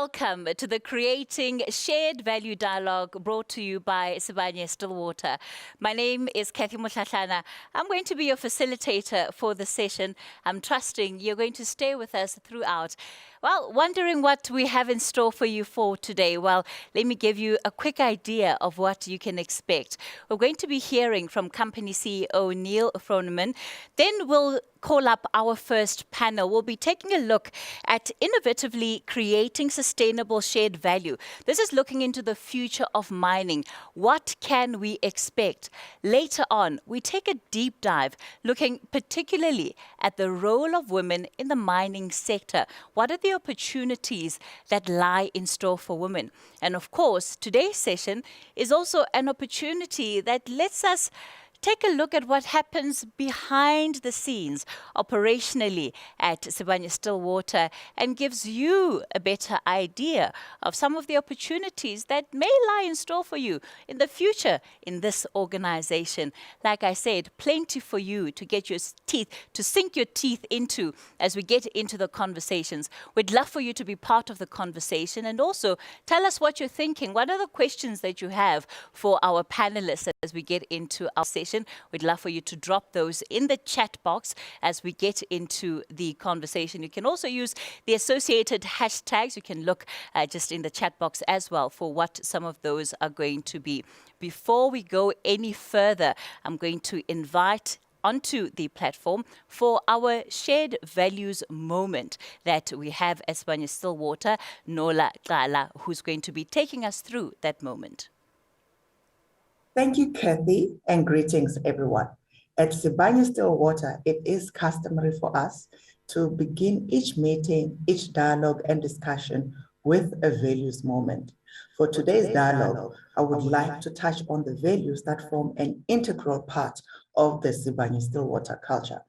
welcome to the Creating Shared Value Dialogue brought to you by Sibanye Stillwater. My name is Kathy Motlatlana. I'm going to be your facilitator for the session. I'm trusting you're going to stay with us throughout. Well, wondering what we have in store for you for today. Well, let me give you a quick idea of what you can expect. We're going to be hearing from company CEO Neal Froneman. Then we'll call up our first panel. We'll be taking a look at innovatively creating sustainable shared value. This is looking into the future of mining. What can we expect? Later on, we take a deep dive looking particularly at the role of women in the mining sector. What are the opportunities that lie in store for women? And of course, today's session is also an opportunity that lets us take a look at what happens behind the scenes operationally at Sibanye Stillwater and gives you a better idea of some of the opportunities that may lie in store for you in the future in this organization. Like I said, plenty for you to get your teeth, to sink your teeth into as we get into the conversations. We'd love for you to be part of the conversation and also tell us what you're thinking. What are the questions that you have for our panelists as we get into our session? We'd love for you to drop those in the chat box as we get into the conversation. You can also use the associated hashtags. You can look just in the chat box as well for what some of those are going to be. Before we go any further, I'm going to invite onto the platform for our shared values moment that we have at Sibanye Stillwater, Nola Gala, who's going to be taking us through that moment. Thank you, Kathy, and greetings, everyone. At Sibanye Stillwater, it is customary for us to begin each meeting, each dialogue and discussion with a values moment. For today's dialogue, I would like to touch on the values that form an integral part of the Sibanye Stillwater culture,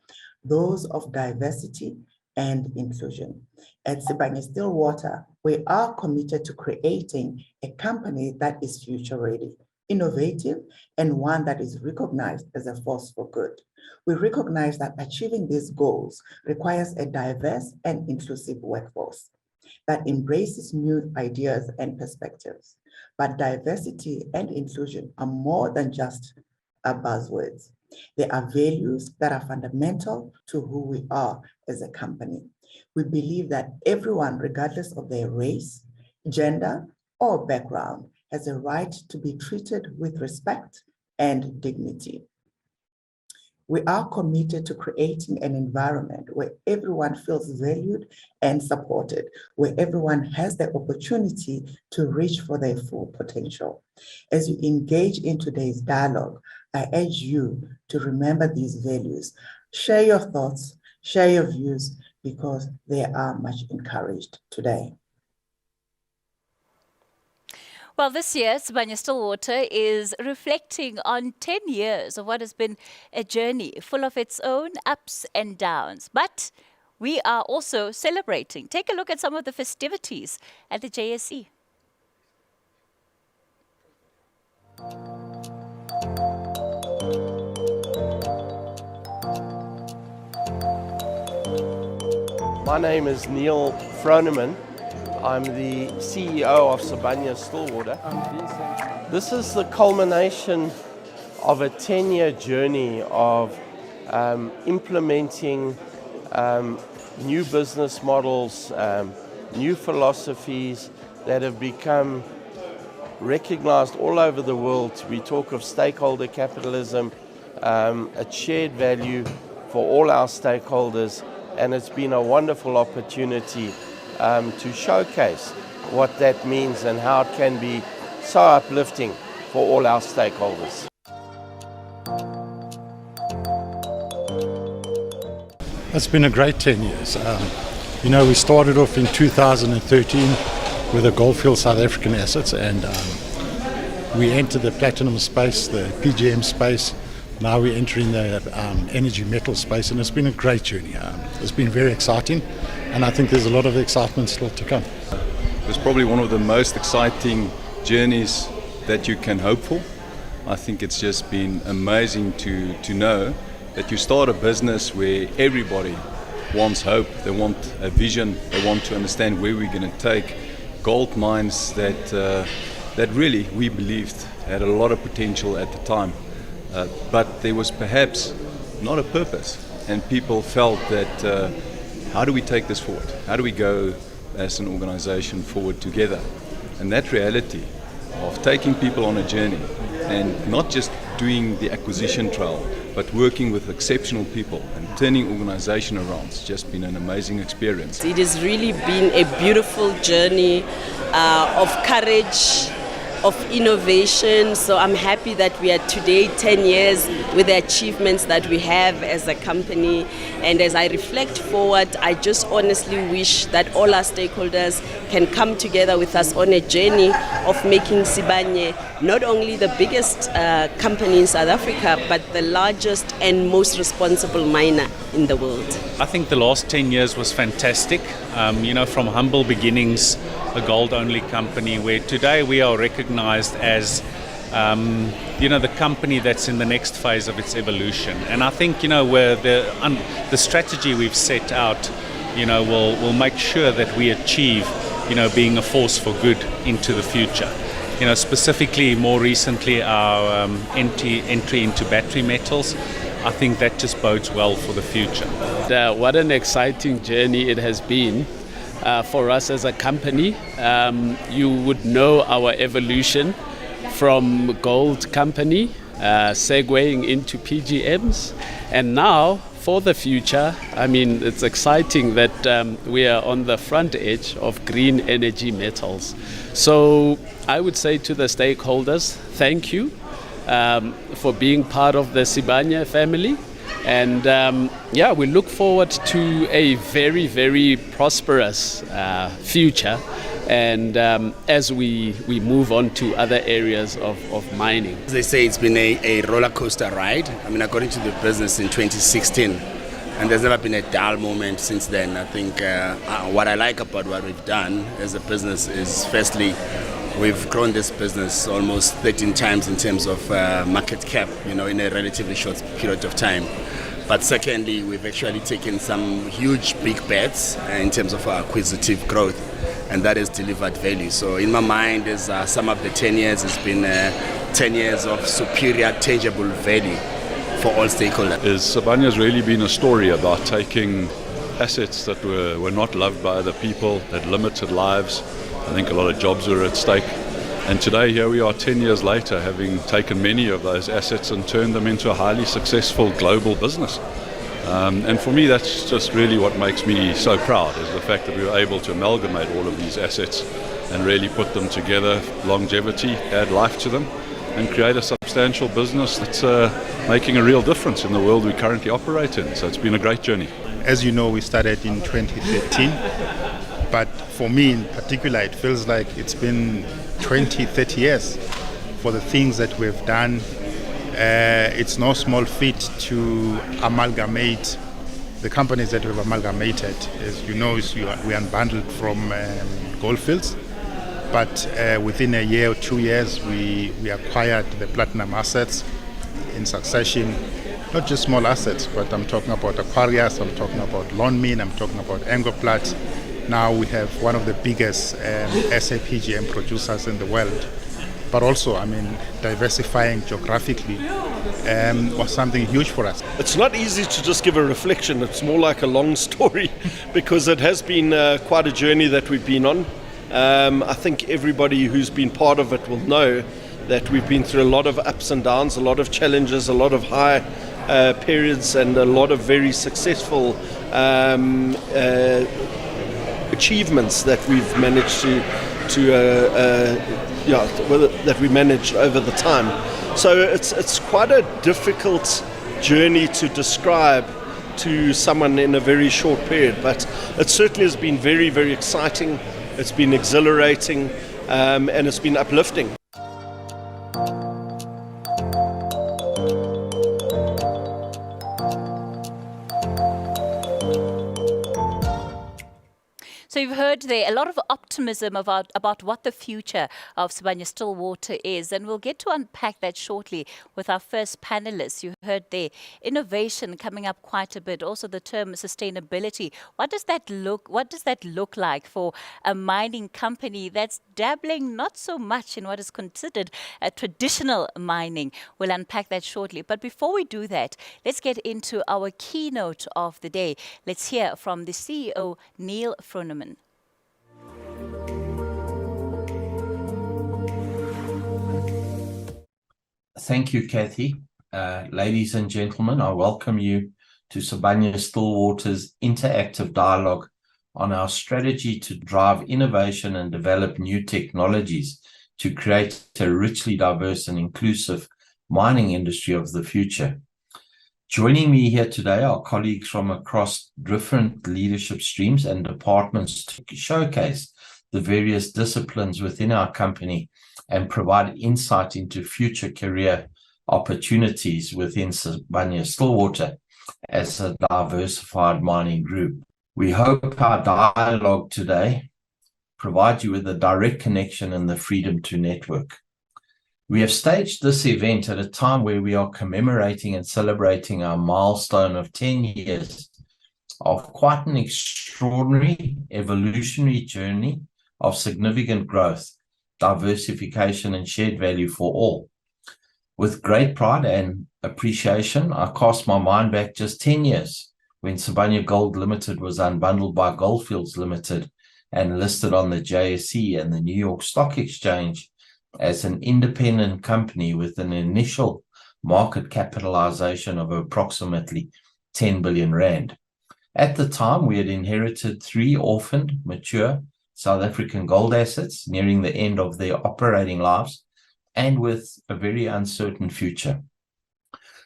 those of diversity and inclusion. At Sibanye Stillwater, we are committed to creating a company that is future ready, innovative, and one that is recognized as a force for good. We recognize that achieving these goals requires a diverse and inclusive workforce that embraces new ideas and perspectives. But diversity and inclusion are more than just buzzwords. They are values that are fundamental to who we are as a company. We believe that everyone, regardless of their race, gender, or background, has a right to be treated with respect and dignity. We are committed to creating an environment where everyone feels valued and supported, where everyone has the opportunity to reach for their full potential. As you engage in today's dialogue, I urge you to remember these values. Share your thoughts, share your views, because they are much encouraged today. Well, this year, Sibanye Stillwater is reflecting on 10 years of what has been a journey full of its own ups and downs. But we are also celebrating. Take a look at some of the festivities at the JSE. My name is Neal Froneman. I'm the CEO of Sibanye Stillwater. This is the culmination of a 10-year journey of implementing new business models, new philosophies that have become recognized all over the world. We talk of stakeholder capitalism, a shared value for all our stakeholders, and it's been a wonderful opportunity to showcase what that means and how it can be so uplifting for all our stakeholders. It's been a great 10 years. We started off in 2013 with the Goldfield South African assets, and we entered the platinum space, the PGM space. Now we're entering the energy metal space, and it's been a great journey. It's been very exciting, and I think there's a lot of excitement still to come. It's probably one of the most exciting journeys that you can hope for. I think it's just been amazing to know that you start a business where everybody wants hope, they want a vision, they want to understand where we're going to take gold mines that really we believed had a lot of potential at the time. But there was perhaps not a purpose, and people felt that how do we take this forward? How do we go as an organization forward together? And that reality of taking people on a journey and not just doing the acquisition trail, but working with exceptional people and turning organization around, it's just been an amazing experience. It has really been a beautiful journey of courage, of innovation. So I'm happy that we are today 10 years with the achievements that we have as a company. And as I reflect forward, I just honestly wish that all our stakeholders can come together with us on a journey of making Sibanye not only the biggest company in South Africa, but the largest and most responsible miner in the world. I think the last 10 years was fantastic. From humble beginnings, a gold-only company, where today we are recognized as, the company that's in the next phase of its evolution. And I think, where the strategy we've set out, will make sure that we achieve, being a force for good into the future. Specifically, more recently, our entry into battery metals. I think that just bodes well for the future. What an exciting journey it has been for us as a company. You would know our evolution from gold company, segueing into PGMs, and now for the future, it's exciting that we are on the front edge of green energy metals. So I would say to the stakeholders, thank you for being part of the Sibanye family. And we look forward to a very, very prosperous future, and as we move on to other areas of mining. As they say, it's been a roller coaster ride. I got into the business in 2016, and there's never been a dull moment since then. I think what I like about what we've done as a business is, firstly, we've grown this business almost 13 times in terms of market cap, in a relatively short period of time. But secondly, we've actually taken some huge big bets in terms of our acquisitive growth, and that has delivered value. So in my mind, as some of the 10 years, it's been 10 years of superior tangible value for all stakeholders. Sibanye has really been a story about taking assets that were not loved by other people, that limited lives. I think a lot of jobs were at stake. And today, here we are 10 years later, having taken many of those assets and turned them into a highly successful global business. And for me, that's just really what makes me so proud, is the fact that we were able to amalgamate all of these assets and really put them together, longevity, add life to them, and create a substantial business that's making a real difference in the world we currently operate in. So it's been a great journey. As you know, we started in 2013, but for me in particular, it feels like it's been 20, 30 years for the things that we've done. It's no small feat to amalgamate the companies that we've amalgamated. As you know, we unbundled from Goldfields, but within a year or 2 years, we acquired the platinum assets in succession. Not just small assets, but I'm talking about Aquarius, I'm talking about Lonmin, I'm talking about Angoplat. Now we have one of the biggest SAPGM producers in the world. But also, diversifying geographically was something huge for us. It's not easy to just give a reflection. It's more like a long story because it has been quite a journey that we've been on. I think everybody who's been part of it will know that we've been through a lot of ups and downs, a lot of challenges, a lot of high periods, and a lot of very successful achievements that we've managed that we managed over the time. So it's quite a difficult journey to describe to someone in a very short period, but it certainly has been very, very exciting. It's been exhilarating, and it's been uplifting. So we've heard there a lot of optimism about what the future of Sibanye Stillwater is, and we'll get to unpack that shortly with our first panelists. You heard there innovation coming up quite a bit, also the term sustainability. What does that look like for a mining company that's dabbling not so much in what is considered a traditional mining? We'll unpack that shortly. But before we do that, let's get into our keynote of the day. Let's hear from the CEO, Neal Froneman. Thank you, Kathy. Ladies and gentlemen, I welcome you to Sibanye Stillwater's interactive dialogue on our strategy to drive innovation and develop new technologies to create a richly diverse and inclusive mining industry of the future. Joining me here today are colleagues from across different leadership streams and departments to showcase the various disciplines within our company and provide insight into future career opportunities within Sibanye Stillwater as a diversified mining group. We hope our dialogue today provides you with a direct connection and the freedom to network. We have staged this event at a time where we are commemorating and celebrating our milestone of 10 years of quite an extraordinary evolutionary journey of significant growth, diversification, and shared value for all. With great pride and appreciation, I cast my mind back just 10 years when Sibanye Gold Limited was unbundled by Gold Fields Limited and listed on the JSE and the New York Stock Exchange as an independent company with an initial market capitalization of approximately 10 billion rand. At the time, we had inherited 3 orphaned, mature South African gold assets nearing the end of their operating lives and with a very uncertain future.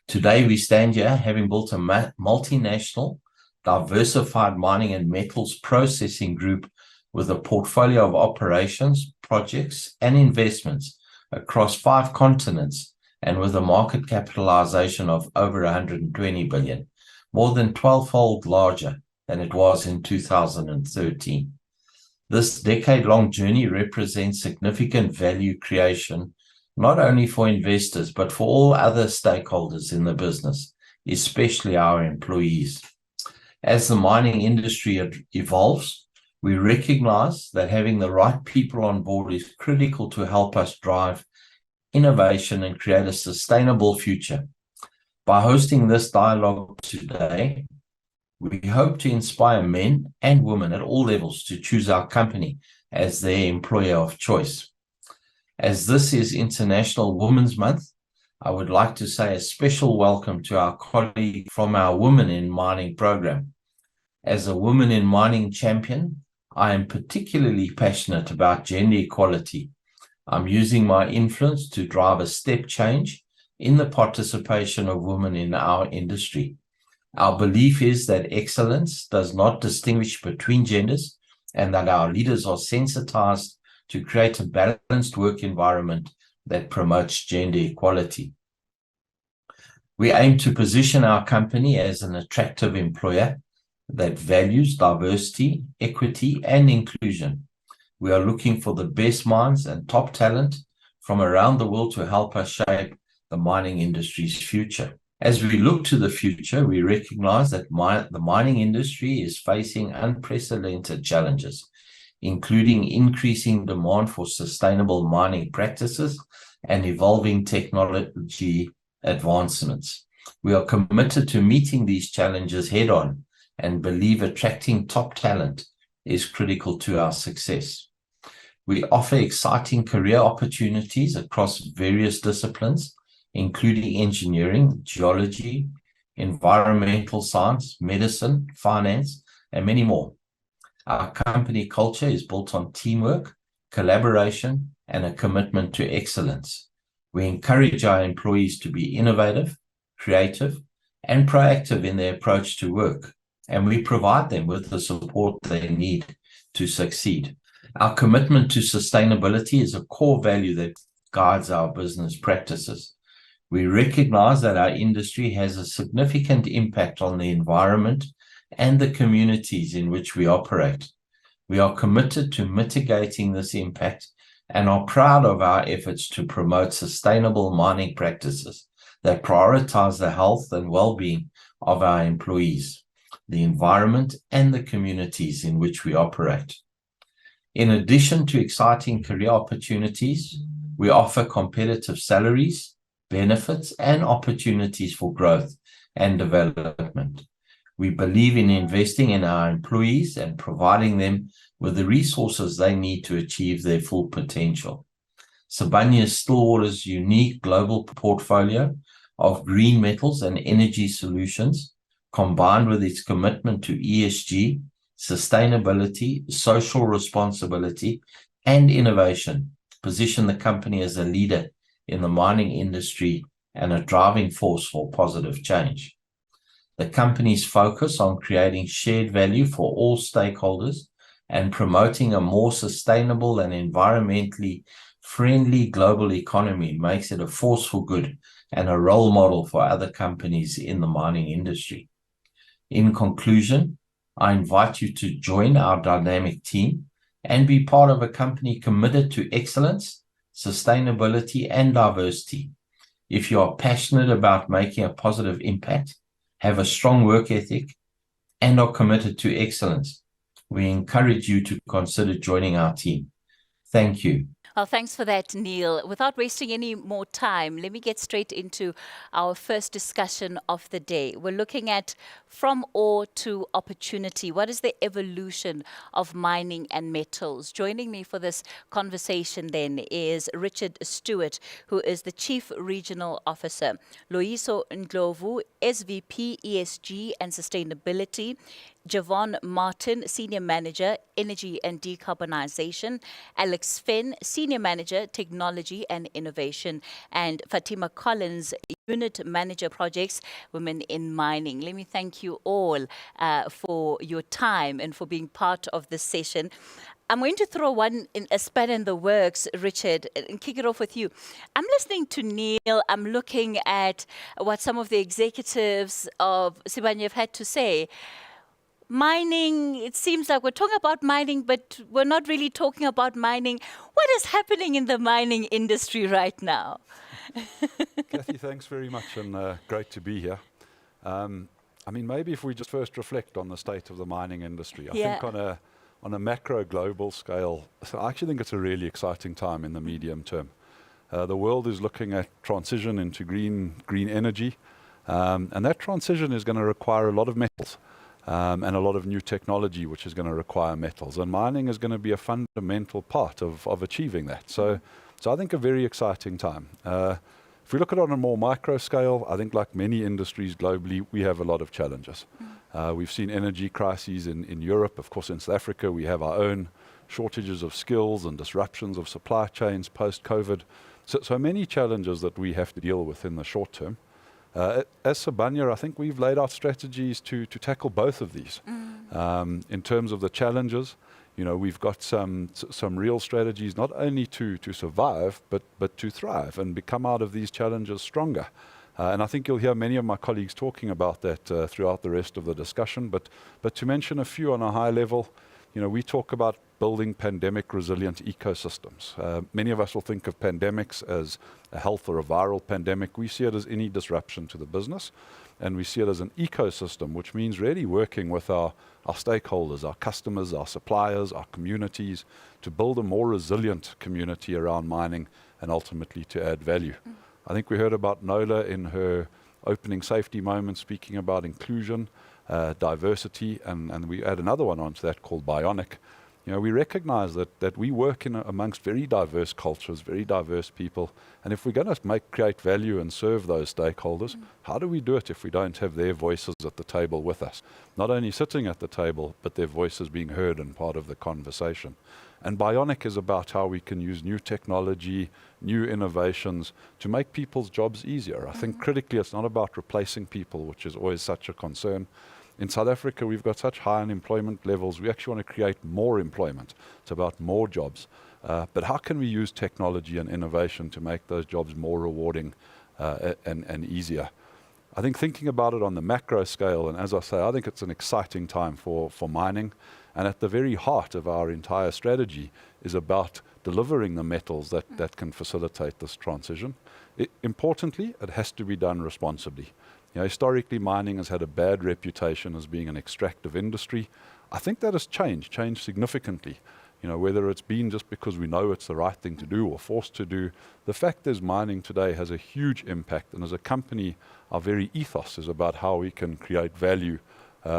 Today, we stand here having built a multinational, diversified mining and metals processing group with a portfolio of operations, projects, and investments across 5 continents and with a market capitalization of over 120 billion, more than 12-fold larger than it was in 2013. This decade-long journey represents significant value creation, not only for investors, but for all other stakeholders in the business, especially our employees. As the mining industry evolves, we recognize that having the right people on board is critical to help us drive innovation and create a sustainable future. By hosting this dialogue today, we hope to inspire men and women at all levels to choose our company as their employer of choice. As this is International Women's Month, I would like to say a special welcome to our colleague from our Women in Mining program. As a Women in Mining champion, I am particularly passionate about gender equality. I'm using my influence to drive a step change in the participation of women in our industry. Our belief is that excellence does not distinguish between genders and that our leaders are sensitized to create a balanced work environment that promotes gender equality. We aim to position our company as an attractive employer that values diversity, equity, and inclusion. We are looking for the best minds and top talent from around the world to help us shape the mining industry's future. As we look to the future, we recognize that the mining industry is facing unprecedented challenges, including increasing demand for sustainable mining practices and evolving technology advancements. We are committed to meeting these challenges head-on and believe attracting top talent is critical to our success. We offer exciting career opportunities across various disciplines, including engineering, geology, environmental science, medicine, finance, and many more. Our company culture is built on teamwork, collaboration, and a commitment to excellence. We encourage our employees to be innovative, creative, and proactive in their approach to work, and we provide them with the support they need to succeed. Our commitment to sustainability is a core value that guides our business practices. We recognize that our industry has a significant impact on the environment and the communities in which we operate. We are committed to mitigating this impact and are proud of our efforts to promote sustainable mining practices that prioritize the health and well-being of our employees, the environment, and the communities in which we operate. In addition to exciting career opportunities, we offer competitive salaries, benefits, and opportunities for growth and development. We believe in investing in our employees and providing them with the resources they need to achieve their full potential. Sibanye Stillwater's unique global portfolio of green metals and energy solutions, combined with its commitment to ESG, sustainability, social responsibility, and innovation, position the company as a leader in the mining industry and a driving force for positive change. The company's focus on creating shared value for all stakeholders and promoting a more sustainable and environmentally friendly global economy makes it a force for good and a role model for other companies in the mining industry. In conclusion, I invite you to join our dynamic team and be part of a company committed to excellence, sustainability, and diversity. If you are passionate about making a positive impact, have a strong work ethic, and are committed to excellence, we encourage you to consider joining our team. Thank you. Well, thanks for that, Neal. Without wasting any more time, let me get straight into our first discussion of the day. We're looking at from ore to opportunity. What is the evolution of mining and metals? Joining me for this conversation then is Richard Stewart, who is the Chief Regional Officer. Loyiso Ndlovu, SVP ESG and Sustainability. Jevon Martin, Senior Manager, Energy and Decarbonization. Alex Fenn, Senior Manager, Technology and Innovation. And Fatima Collins, Unit Manager, Projects, Women in Mining. Let me thank you all for your time and for being part of this session. I'm going to throw a spanner in the works, Richard, and kick it off with you. I'm listening to Neal. I'm looking at what some of the executives of Sibanye have had to say. Mining, it seems like we're talking about mining, but we're not really talking about mining. What is happening in the mining industry right now? Kathy, thanks very much, and great to be here. Maybe if we just first reflect on the state of the mining industry. I think on a macro global scale, I actually think it's a really exciting time in the medium term. The world is looking at transition into green energy, and that transition is going to require a lot of metals. And a lot of new technology which is going to require metals, and mining is going to be a fundamental part of achieving that. So I think a very exciting time. If we look at it on a more micro scale, I think like many industries globally, we have a lot of challenges. We've seen energy crises in Europe. Of course, in South Africa, we have our own shortages of skills and disruptions of supply chains post-COVID. So many challenges that we have to deal with in the short term. As Sibanye, I think we've laid out strategies to tackle both of these. In terms of the challenges, we've got some real strategies not only to survive, but to thrive and become out of these challenges stronger. And I think you'll hear many of my colleagues talking about that throughout the rest of the discussion. But to mention a few on a high level, we talk about building pandemic resilient ecosystems. Many of us will think of pandemics as a health or a viral pandemic. We see it as any disruption to the business, and we see it as an ecosystem, which means really working with our stakeholders, our customers, our suppliers, our communities, to build a more resilient community around mining and ultimately to add value. I think we heard about Nola in her opening safety moment speaking about inclusion, diversity, and we add another one onto that called bionic. We recognize that we work amongst very diverse cultures, very diverse people, and if we're going to create value and serve those stakeholders, how do we do it if we don't have their voices at the table with us? Not only sitting at the table, but their voices being heard and part of the conversation. And bionic is about how we can use new technology, new innovations to make people's jobs easier. I think critically it's not about replacing people, which is always such a concern. In South Africa, we've got such high unemployment levels. We actually want to create more employment. It's about more jobs. But how can we use technology and innovation to make those jobs more rewarding and easier? I think thinking about it on the macro scale, and as I say, I think it's an exciting time for mining. And at the very heart of our entire strategy is about delivering the metals that can facilitate this transition. Importantly, it has to be done responsibly. Historically, mining has had a bad reputation as being an extractive industry. I think that has changed significantly. Whether it's been just because we know it's the right thing to do or forced to do, the fact is mining today has a huge impact. And as a company, our very ethos is about how we can create value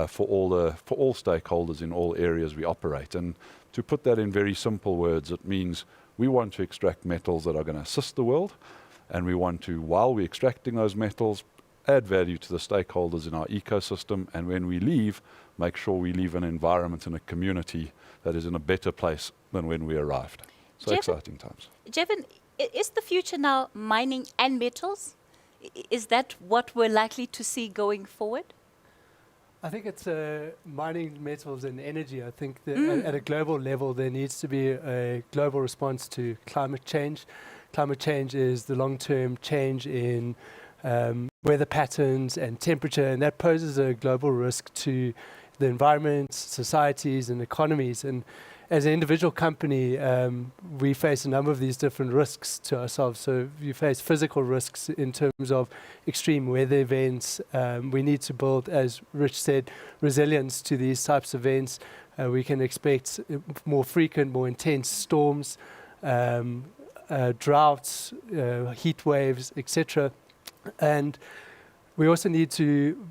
for all stakeholders in all areas we operate. And to put that in very simple words, it means we want to extract metals that are going to assist the world, and we want to, while we're extracting those metals, add value to the stakeholders in our ecosystem, and when we leave, make sure we leave an environment and a community that is in a better place than when we arrived. So Jevon, exciting times. Jevon, is the future now mining and metals? Is that what we're likely to see going forward? I think it's mining, metals and energy. I think that at a global level there needs to be a global response to climate change. Climate change is the long-term change in weather patterns and temperature, and that poses a global risk to the environment, societies and economies. And as an individual company, we face a number of these different risks to ourselves. So you face physical risks in terms of extreme weather events. We need to build, as Rich said, resilience to these types of events. We can expect more frequent, more intense storms, droughts, heat waves, etc. And we also need to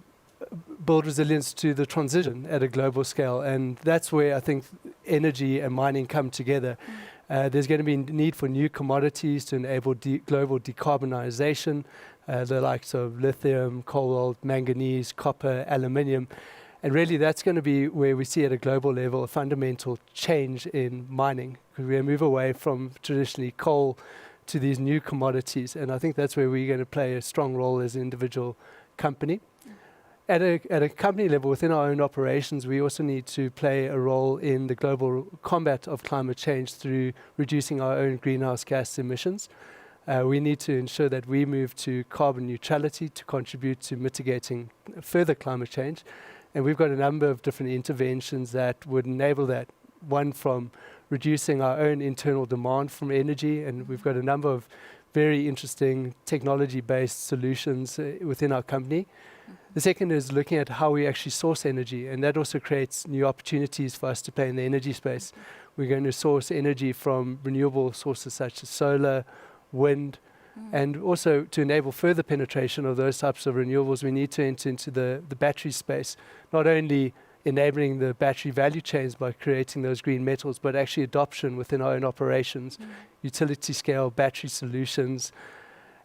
build resilience to the transition at a global scale, and that's where I think energy and mining come together. There's going to be need for new commodities to enable global decarbonization, the likes of lithium, cobalt, manganese, copper, aluminium, and really that's going to be where we see at a global level a fundamental change in mining, because we move away from traditionally coal to these new commodities, and I think that's where we're going to play a strong role as an individual company. At a company level, within our own operations, we also need to play a role in the global combat of climate change through reducing our own greenhouse gas emissions. We need to ensure that we move to carbon neutrality to contribute to mitigating further climate change. And we've got a number of different interventions that would enable that. One, from reducing our own internal demand from energy, and we've got a number of very interesting technology-based solutions within our company. The second is looking at how we actually source energy, and that also creates new opportunities for us to play in the energy space. We're going to source energy from renewable sources such as solar, wind, and also to enable further penetration of those types of renewables, we need to enter into the battery space, not only enabling the battery value chains by creating those green metals, but actually adoption within our own operations, utility scale battery solutions.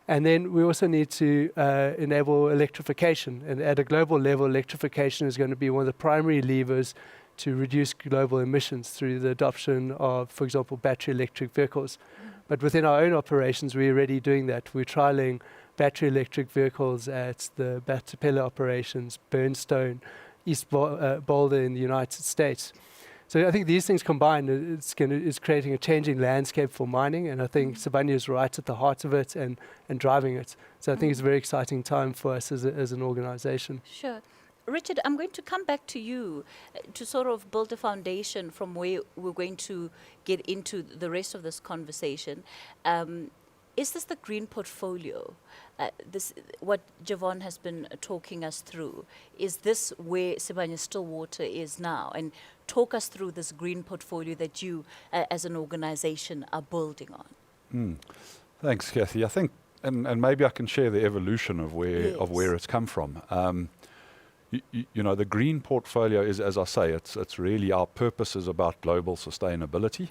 And then we also need to enable electrification. And at a global level, electrification is going to be one of the primary levers to reduce global emissions through the adoption of, for example, battery electric vehicles. But within our own operations, we're already doing that. We're trialing battery electric vehicles at the Batapela operations, Burnstone, East Boulder in the United States. So I think these things combined, it's creating a changing landscape for mining, and I think Sibanye is right at the heart of it and driving it. So I think it's a very exciting time for us as an organization. Sure. Richard, I'm going to come back to you to sort of build a foundation from where we're going to get into the rest of this conversation. Is this the green portfolio? What Jevon has been talking us through, is this where Sibanye Stillwater is now? And talk us through this green portfolio that you, as an organization, are building on. Thanks, Kathy. I think, and maybe I can share the evolution of where it's come from. You know, the green portfolio is, as I say, it's really our purpose is about global sustainability.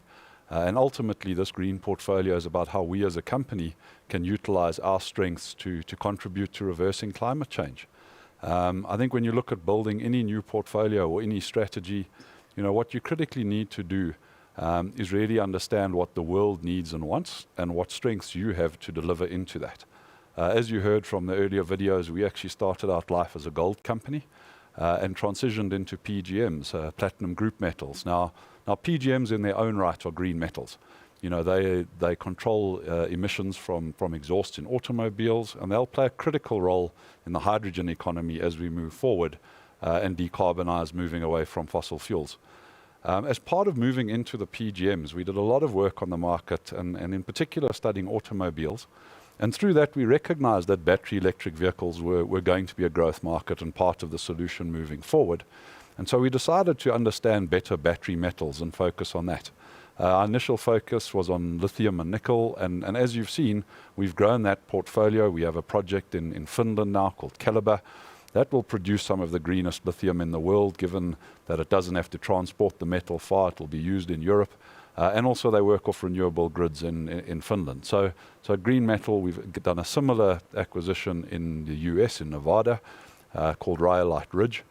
And ultimately, this green portfolio is about how we as a company can utilize our strengths to contribute to reversing climate change. I think when you look at building any new portfolio or any strategy, you know, what you critically need to do is really understand what the world needs and wants and what strengths you have to deliver into that. As you heard from the earlier videos, we actually started out life as a gold company and transitioned into PGMs, platinum group metals. Now PGMs in their own right are green metals. You know, they control emissions from exhaust in automobiles, and they'll play a critical role in the hydrogen economy as we move forward and decarbonize, moving away from fossil fuels. As part of moving into the PGMs, we did a lot of work on the market and in particular studying automobiles. And through that, we recognized that battery electric vehicles were going to be a growth market and part of the solution moving forward. And so we decided to understand better battery metals and focus on that. Our initial focus was on lithium and nickel, and as you've seen, we've grown that portfolio. We have a project in Finland now called Calibre. That will produce some of the greenest lithium in the world, given that it doesn't have to transport the metal far. It will be used in Europe. And also they work off renewable grids in Finland. So green metal, we've done a similar acquisition in the US, in Nevada, called Rhyolite Ridge.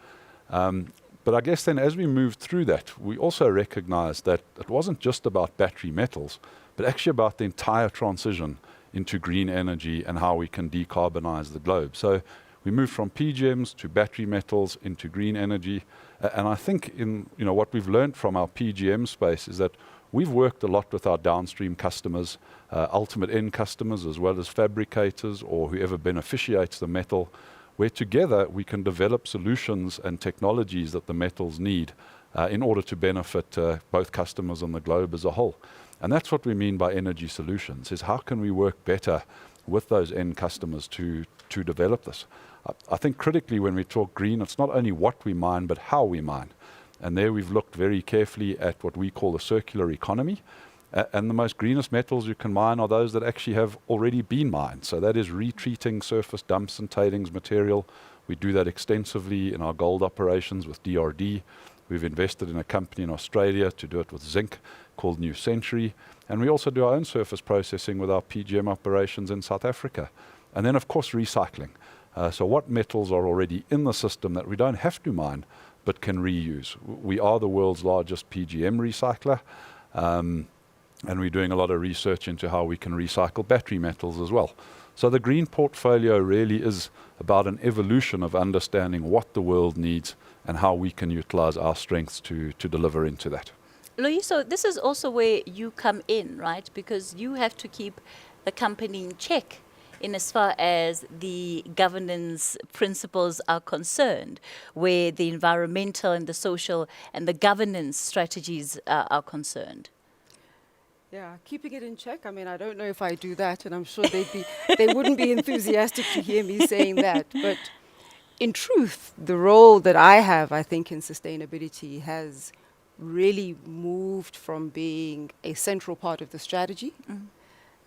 But I guess then as we moved through that, we also recognized that it wasn't just about battery metals, but actually about the entire transition into green energy and how we can decarbonize the globe. So we moved from PGMs to battery metals into green energy. And I think what we've learned from our PGM space is that we've worked a lot with our downstream customers, ultimate end customers, as well as fabricators or whoever beneficiates the metal, where together we can develop solutions and technologies that the metals need in order to benefit both customers and the globe as a whole. And that's what we mean by energy solutions, is how can we work better with those end customers to develop this. I think critically when we talk green, it's not only what we mine, but how we mine. And there we've looked very carefully at what we call the circular economy. And the most greenest metals you can mine are those that actually have already been mined. So that is retreating surface dumps and tailings material. We do that extensively in our gold operations with DRD. We've invested in a company in Australia to do it with zinc called New Century. And we also do our own surface processing with our PGM operations in South Africa. And then, of course, recycling. So what metals are already in the system that we don't have to mine, but can reuse? We are the world's largest PGM recycler. And we're doing a lot of research into how we can recycle battery metals as well. So the green portfolio really is about an evolution of understanding what the world needs and how we can utilize our strengths to deliver into that. Loyiso, this is also where you come in, right? Because you have to keep the company in check in as far as the governance principles are concerned, where the environmental and the social and the governance strategies are concerned. Yeah, keeping it in check. I mean, I don't know if I do that, and I'm sure they wouldn't be enthusiastic to hear me saying that. But in truth, the role that I have, I think, in sustainability has really moved from being a central part of the strategy.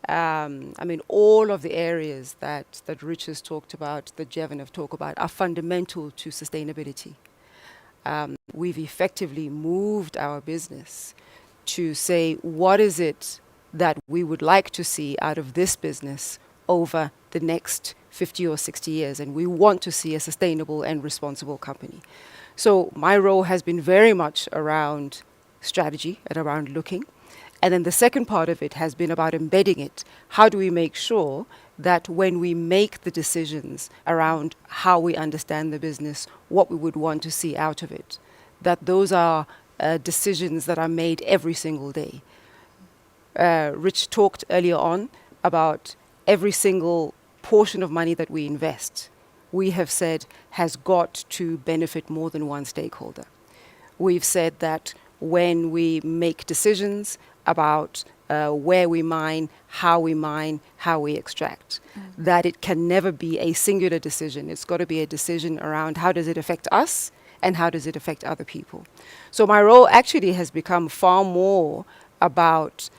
I mean, all of the areas that Rich has talked about, that Jevon have talked about, are fundamental to sustainability. We've effectively moved our business to say, what is it that we would like to see out of this business over the next 50 or 60 years? And we want to see a sustainable and responsible company. So my role has been very much around strategy and around looking. And then the second part of it has been about embedding it. How do we make sure that when we make the decisions around how we understand the business, what we would want to see out of it, that those are decisions that are made every single day. Rich talked earlier on about every single portion of money that we invest, we have said has got to benefit more than one stakeholder. We've said that when we make decisions about where we mine, how we extract, that it can never be a singular decision. It's got to be a decision around how does it affect us and how does it affect other people. So my role actually has become far more about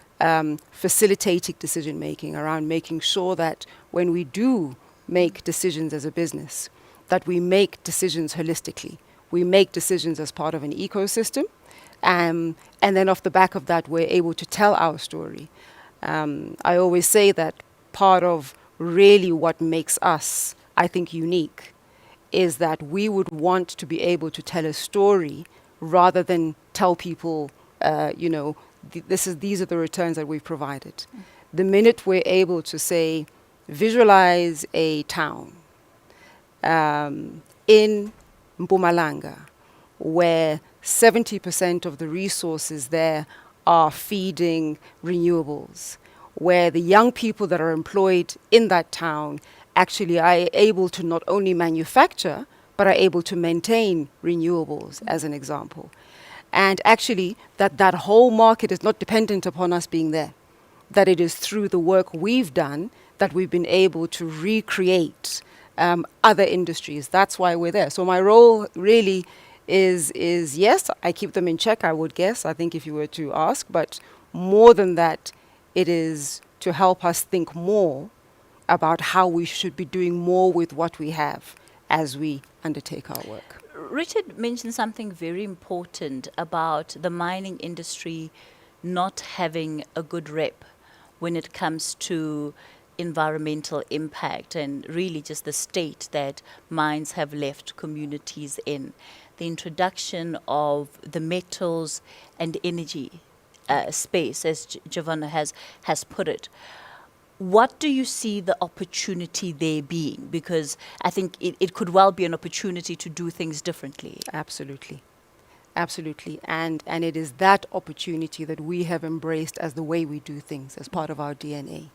facilitating decision making, around making sure that when we do make decisions as a business, that we make decisions holistically. We make decisions as part of an ecosystem, and then off the back of that, we're able to tell our story. I always say that part of really what makes us, I think, unique is that we would want to be able to tell a story rather than tell people, these are the returns that we've provided. The minute we're able to say, visualize a town in Mpumalanga where 70% of the resources there are feeding renewables, where the young people that are employed in that town actually are able to not only manufacture, but are able to maintain renewables, as an example. And actually, that whole market is not dependent upon us being there, that it is through the work we've done that we've been able to recreate other industries. That's why we're there. So my role really is yes, I keep them in check, I would guess, I think if you were to ask, but more than that, it is to help us think more about how we should be doing more with what we have as we undertake our work. Richard mentioned something very important about the mining industry not having a good rep when it comes to environmental impact and really just the state that mines have left communities in. The introduction of the metals and energy space, as Jevon has put it. What do you see the opportunity there being? Because I think it could well be an opportunity to do things differently. Absolutely. Absolutely. And it is that opportunity that we have embraced as the way we do things, as part of our DNA.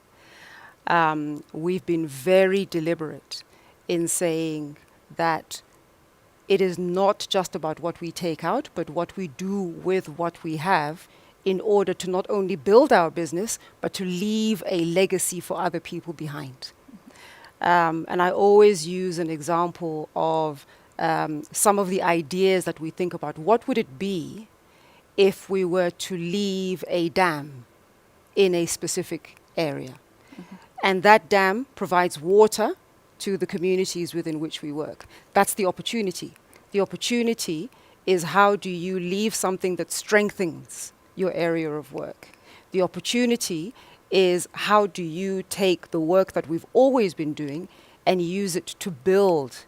We've been very deliberate in saying that it is not just about what we take out, but what we do with what we have in order to not only build our business, but to leave a legacy for other people behind. And I always use an example of some of the ideas that we think about. What would it be if we were to leave a dam in a specific area? Mm-hmm. And that dam provides water to the communities within which we work. That's the opportunity. The opportunity is, how do you leave something that strengthens your area of work? The opportunity is, how do you take the work that we've always been doing and use it to build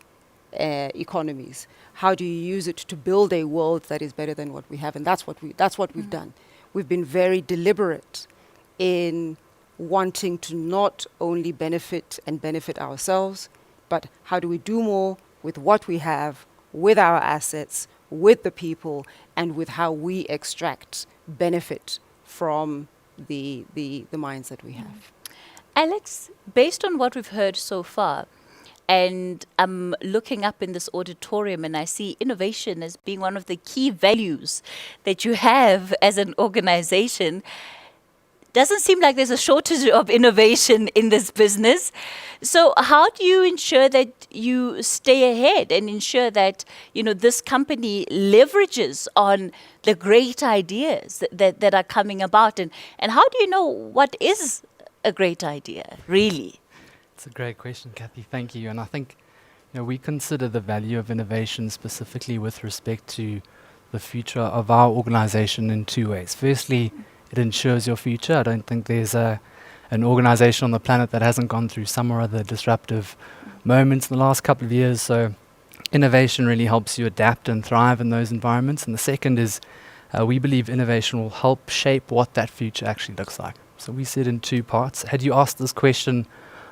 economies? How do you use it to build a world that is better than what we have? And that's what we've done. We've been very deliberate in wanting to not only benefit ourselves, but how do we do more with what we have, with our assets, with the people, and with how we extract benefit from the mines that we have. Alex, based on what we've heard so far, and I'm looking up in this auditorium and I see innovation as being one of the key values that you have as an organization, doesn't seem like there's a shortage of innovation in this business. So how do you ensure that you stay ahead and ensure that, this company leverages on the great ideas that are coming about? And how do you know what is a great idea, really? It's a great question, Kathy. Thank you. And I think, we consider the value of innovation specifically with respect to the future of our organization in two ways. Firstly, it ensures your future. I don't think there's an organization on the planet that hasn't gone through some or other disruptive moments in the last couple of years. So innovation really helps you adapt and thrive in those environments. And the second is we believe innovation will help shape what that future actually looks like. So we see it in two parts. Had you asked this question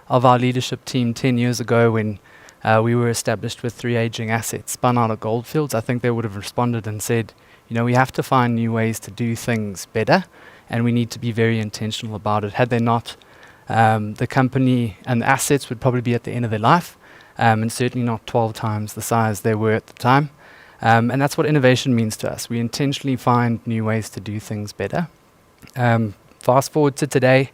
of our leadership team 10 years ago when we were established with 3 aging assets spun out of goldfields, I think they would have responded and said, we have to find new ways to do things better, and we need to be very intentional about it. Had they not, the company and the assets would probably be at the end of their life, and certainly not 12 times the size they were at the time. And that's what innovation means to us. We intentionally find new ways to do things better. Fast forward to today,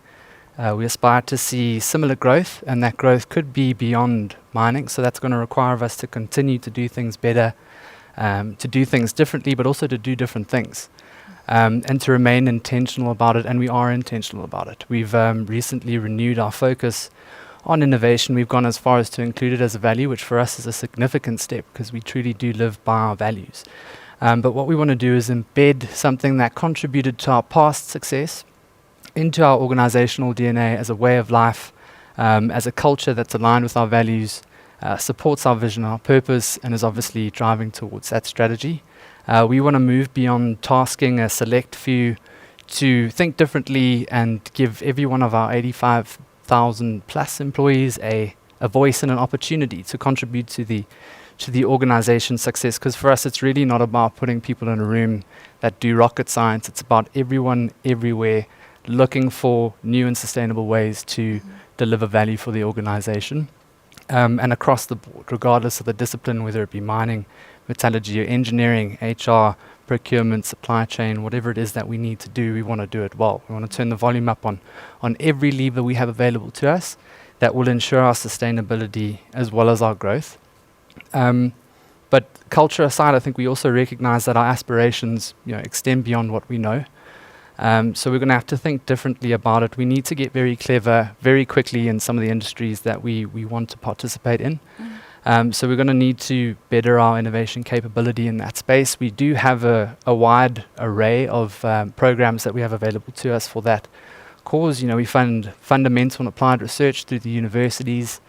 we aspire to see similar growth, and that growth could be beyond mining. So that's going to require us to continue to do things better, to do things differently, but also to do different things, and to remain intentional about it. And we are intentional about it. We've recently renewed our focus on innovation. We've gone as far as to include it as a value, which for us is a significant step because we truly do live by our values. But what we want to do is embed something that contributed to our past success into our organizational DNA as a way of life, as a culture that's aligned with our values, supports our vision, our purpose, and is obviously driving towards that strategy. We want to move beyond tasking a select few to think differently and give every one of our 85,000 plus employees a voice and an opportunity to contribute to the to the organization's success. Because for us, it's really not about putting people in a room that do rocket science. It's about everyone, everywhere, looking for new and sustainable ways to deliver value for the organization. And across the board, regardless of the discipline, whether it be mining, metallurgy, or engineering, HR, procurement, supply chain, whatever it is that we need to do, we want to do it well. We want to turn the volume up on every lever we have available to us that will ensure our sustainability as well as our growth. But culture aside, I think we also recognize that our aspirations, extend beyond what we know. So we're going to have to think differently about it. We need to get very clever very quickly in some of the industries that we want to participate in. So we're going to need to better our innovation capability in that space. We do have a wide array of programs that we have available to us for that cause. We fund fundamental and applied research through the universities.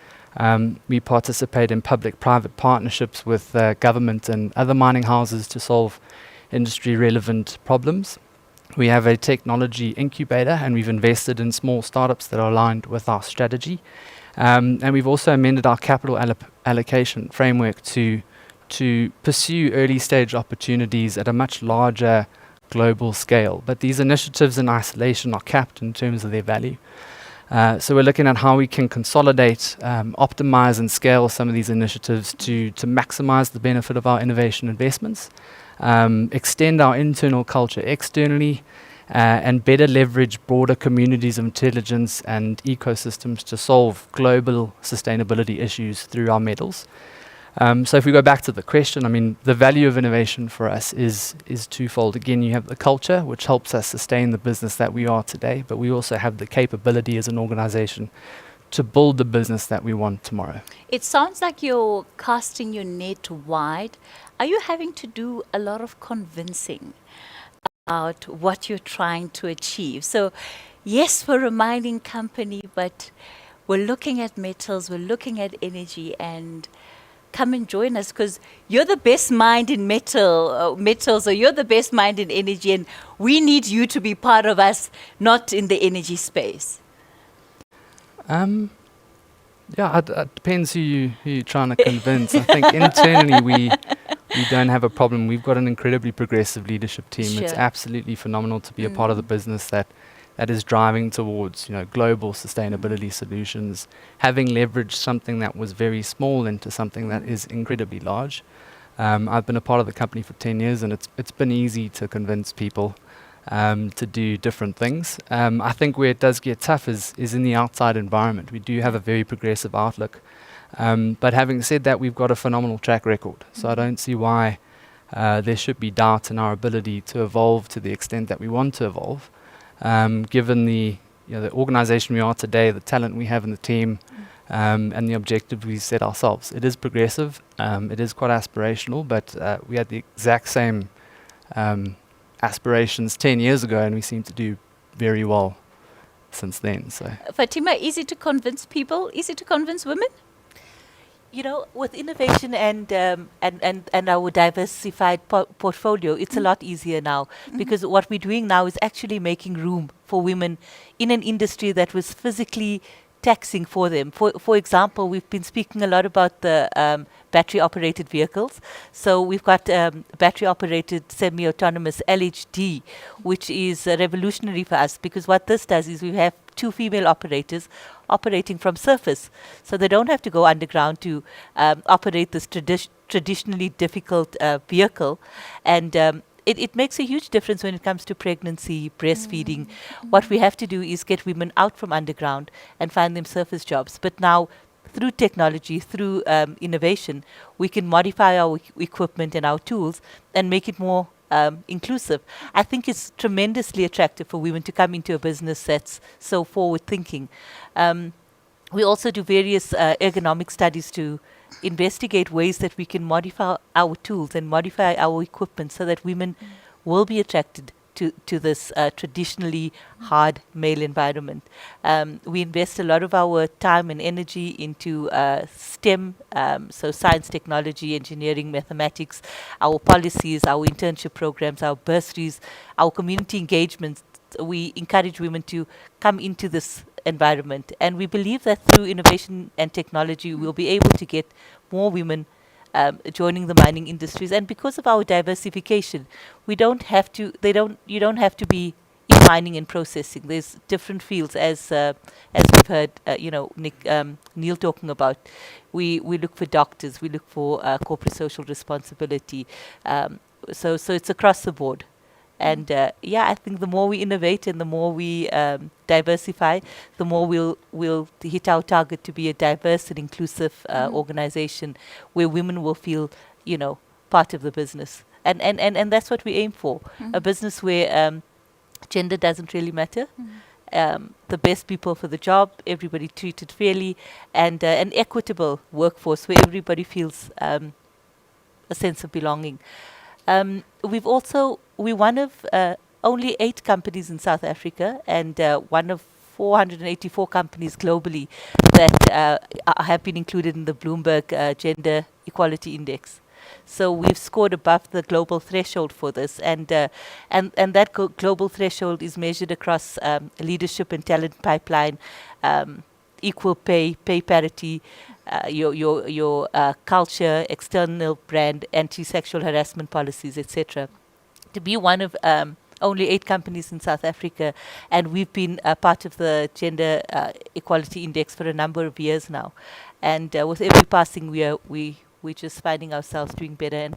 We participate in public-private partnerships with government and other mining houses to solve industry-relevant problems. We have a technology incubator, and we've invested in small startups that are aligned with our strategy. And we've also amended our capital allocation framework to pursue early-stage opportunities at a much larger global scale. But these initiatives in isolation are capped in terms of their value. So we're looking at how we can consolidate, optimize, and scale some of these initiatives to maximize the benefit of our innovation investments. Extend our internal culture externally, and better leverage broader communities of intelligence and ecosystems to solve global sustainability issues through our metals. So if we go back to the question, the value of innovation for us is twofold. Again, you have the culture, which helps us sustain the business that we are today, but we also have the capability as an organization to build the business that we want tomorrow. It sounds like you're casting your net wide. Are you having to do a lot of convincing about what you're trying to achieve? So, yes, we're a mining company, but we're looking at metals, we're looking at energy, and come and join us because you're the best mind in metals, or you're the best mind in energy, and we need you to be part of us, not in the energy space. It depends who you're trying to convince. I think internally we don't have a problem. We've got an incredibly progressive leadership team. Sure. It's absolutely phenomenal to be a part of the business that is driving towards global sustainability solutions, having leveraged something that was very small into something that is incredibly large. I've been a part of the company for 10 years, and it's been easy to convince people to do different things. I think where it does get tough is in the outside environment. We do have a very progressive outlook. But having said that, we've got a phenomenal track record. So I don't see why there should be doubt in our ability to evolve to the extent that we want to evolve. Given the organization we are today, the talent we have in the team, and the objective we set ourselves. It is progressive. It is quite aspirational, but we had the exact same aspirations 10 years ago, and we seem to do very well since then. So, Fatima, easy to convince people, easy to convince women? With innovation and our diversified portfolio, it's a lot easier now because what we're doing now is actually making room for women in an industry that was physically taxing for them. For example, we've been speaking a lot about the battery-operated vehicles. So we've got battery-operated semi-autonomous LHD, which is revolutionary for us because what this does is we have 2 female operators operating from surface. So they don't have to go underground to operate this traditionally difficult vehicle. And it makes a huge difference when it comes to pregnancy, breastfeeding. What we have to do is get women out from underground and find them surface jobs. But now, through technology, through innovation, we can modify our equipment and our tools and make it more inclusive. I think it's tremendously attractive for women to come into a business that's so forward-thinking. We also do various ergonomic studies to investigate ways that we can modify our tools and modify our equipment so that women will be attracted to this traditionally hard male environment. We invest a lot of our time and energy into STEM, so science, technology, engineering, mathematics, our policies, our internship programs, our bursaries, our community engagements. We encourage women to come into this environment, and we believe that through innovation and technology we'll be able to get more women joining the mining industries. And because of our diversification, you don't have to be in mining and processing. There's different fields, as we've heard, Neal talking about. We look for doctors, we look for corporate social responsibility. So it's across the board. And I think the more we innovate and the more we diversify, the more we'll hit our target to be a diverse and inclusive organization where women will feel, part of the business. And that's what we aim for. A business where gender doesn't really matter. The best people for the job, everybody treated fairly, and an equitable workforce where everybody feels a sense of belonging. We're one of only 8 companies in South Africa and one of 484 companies globally that have been included in the Bloomberg Gender Equality Index. So we've scored above the global threshold for this, and that global threshold is measured across leadership and talent pipeline, equal pay parity, your culture, external brand, anti-sexual harassment policies, etc. To be one of only 8 companies in South Africa, and we've been part of the Gender Equality Index for a number of years now. And with every passing year, we're just finding ourselves doing better. And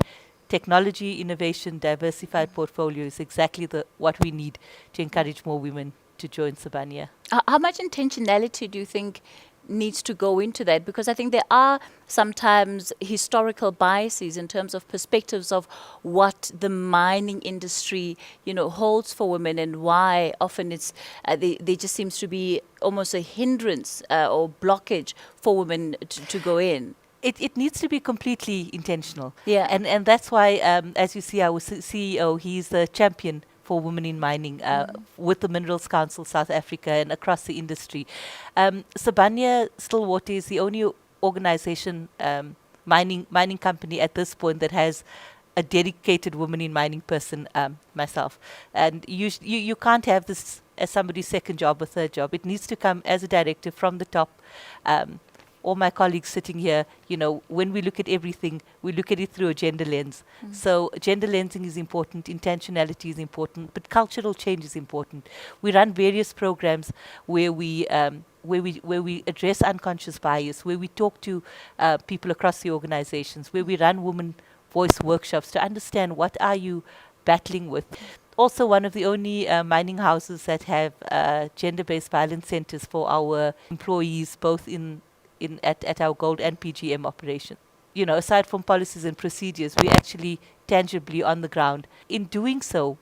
technology, innovation, diversified portfolio is exactly what we need to encourage more women to join Sibanye. How much intentionality do you think needs to go into that? Because I think there are sometimes historical biases in terms of perspectives of what the mining industry, holds for women, and why often it's there just seems to be almost a hindrance or blockage for women to go in. It needs to be completely intentional. Yeah. And that's why, as you see, our CEO, he's the champion for women in mining with the Minerals Council South Africa and across the industry. Sibanye Stillwater is the only organization, mining company at this point that has a dedicated woman in mining person, myself. And you can't have this as somebody's second job or third job. It needs to come as a directive from the top. All my colleagues sitting here, when we look at everything, we look at it through a gender lens. So gender lensing is important, intentionality is important, but cultural change is important. We run various programs where we address unconscious bias, where we talk to people across the organizations, where we run women voice workshops to understand what are you battling with. Also one of the only mining houses that have gender-based violence centers for our employees, both at our gold and PGM operation. Aside from policies and procedures, we're actually tangibly on the ground. In doing so,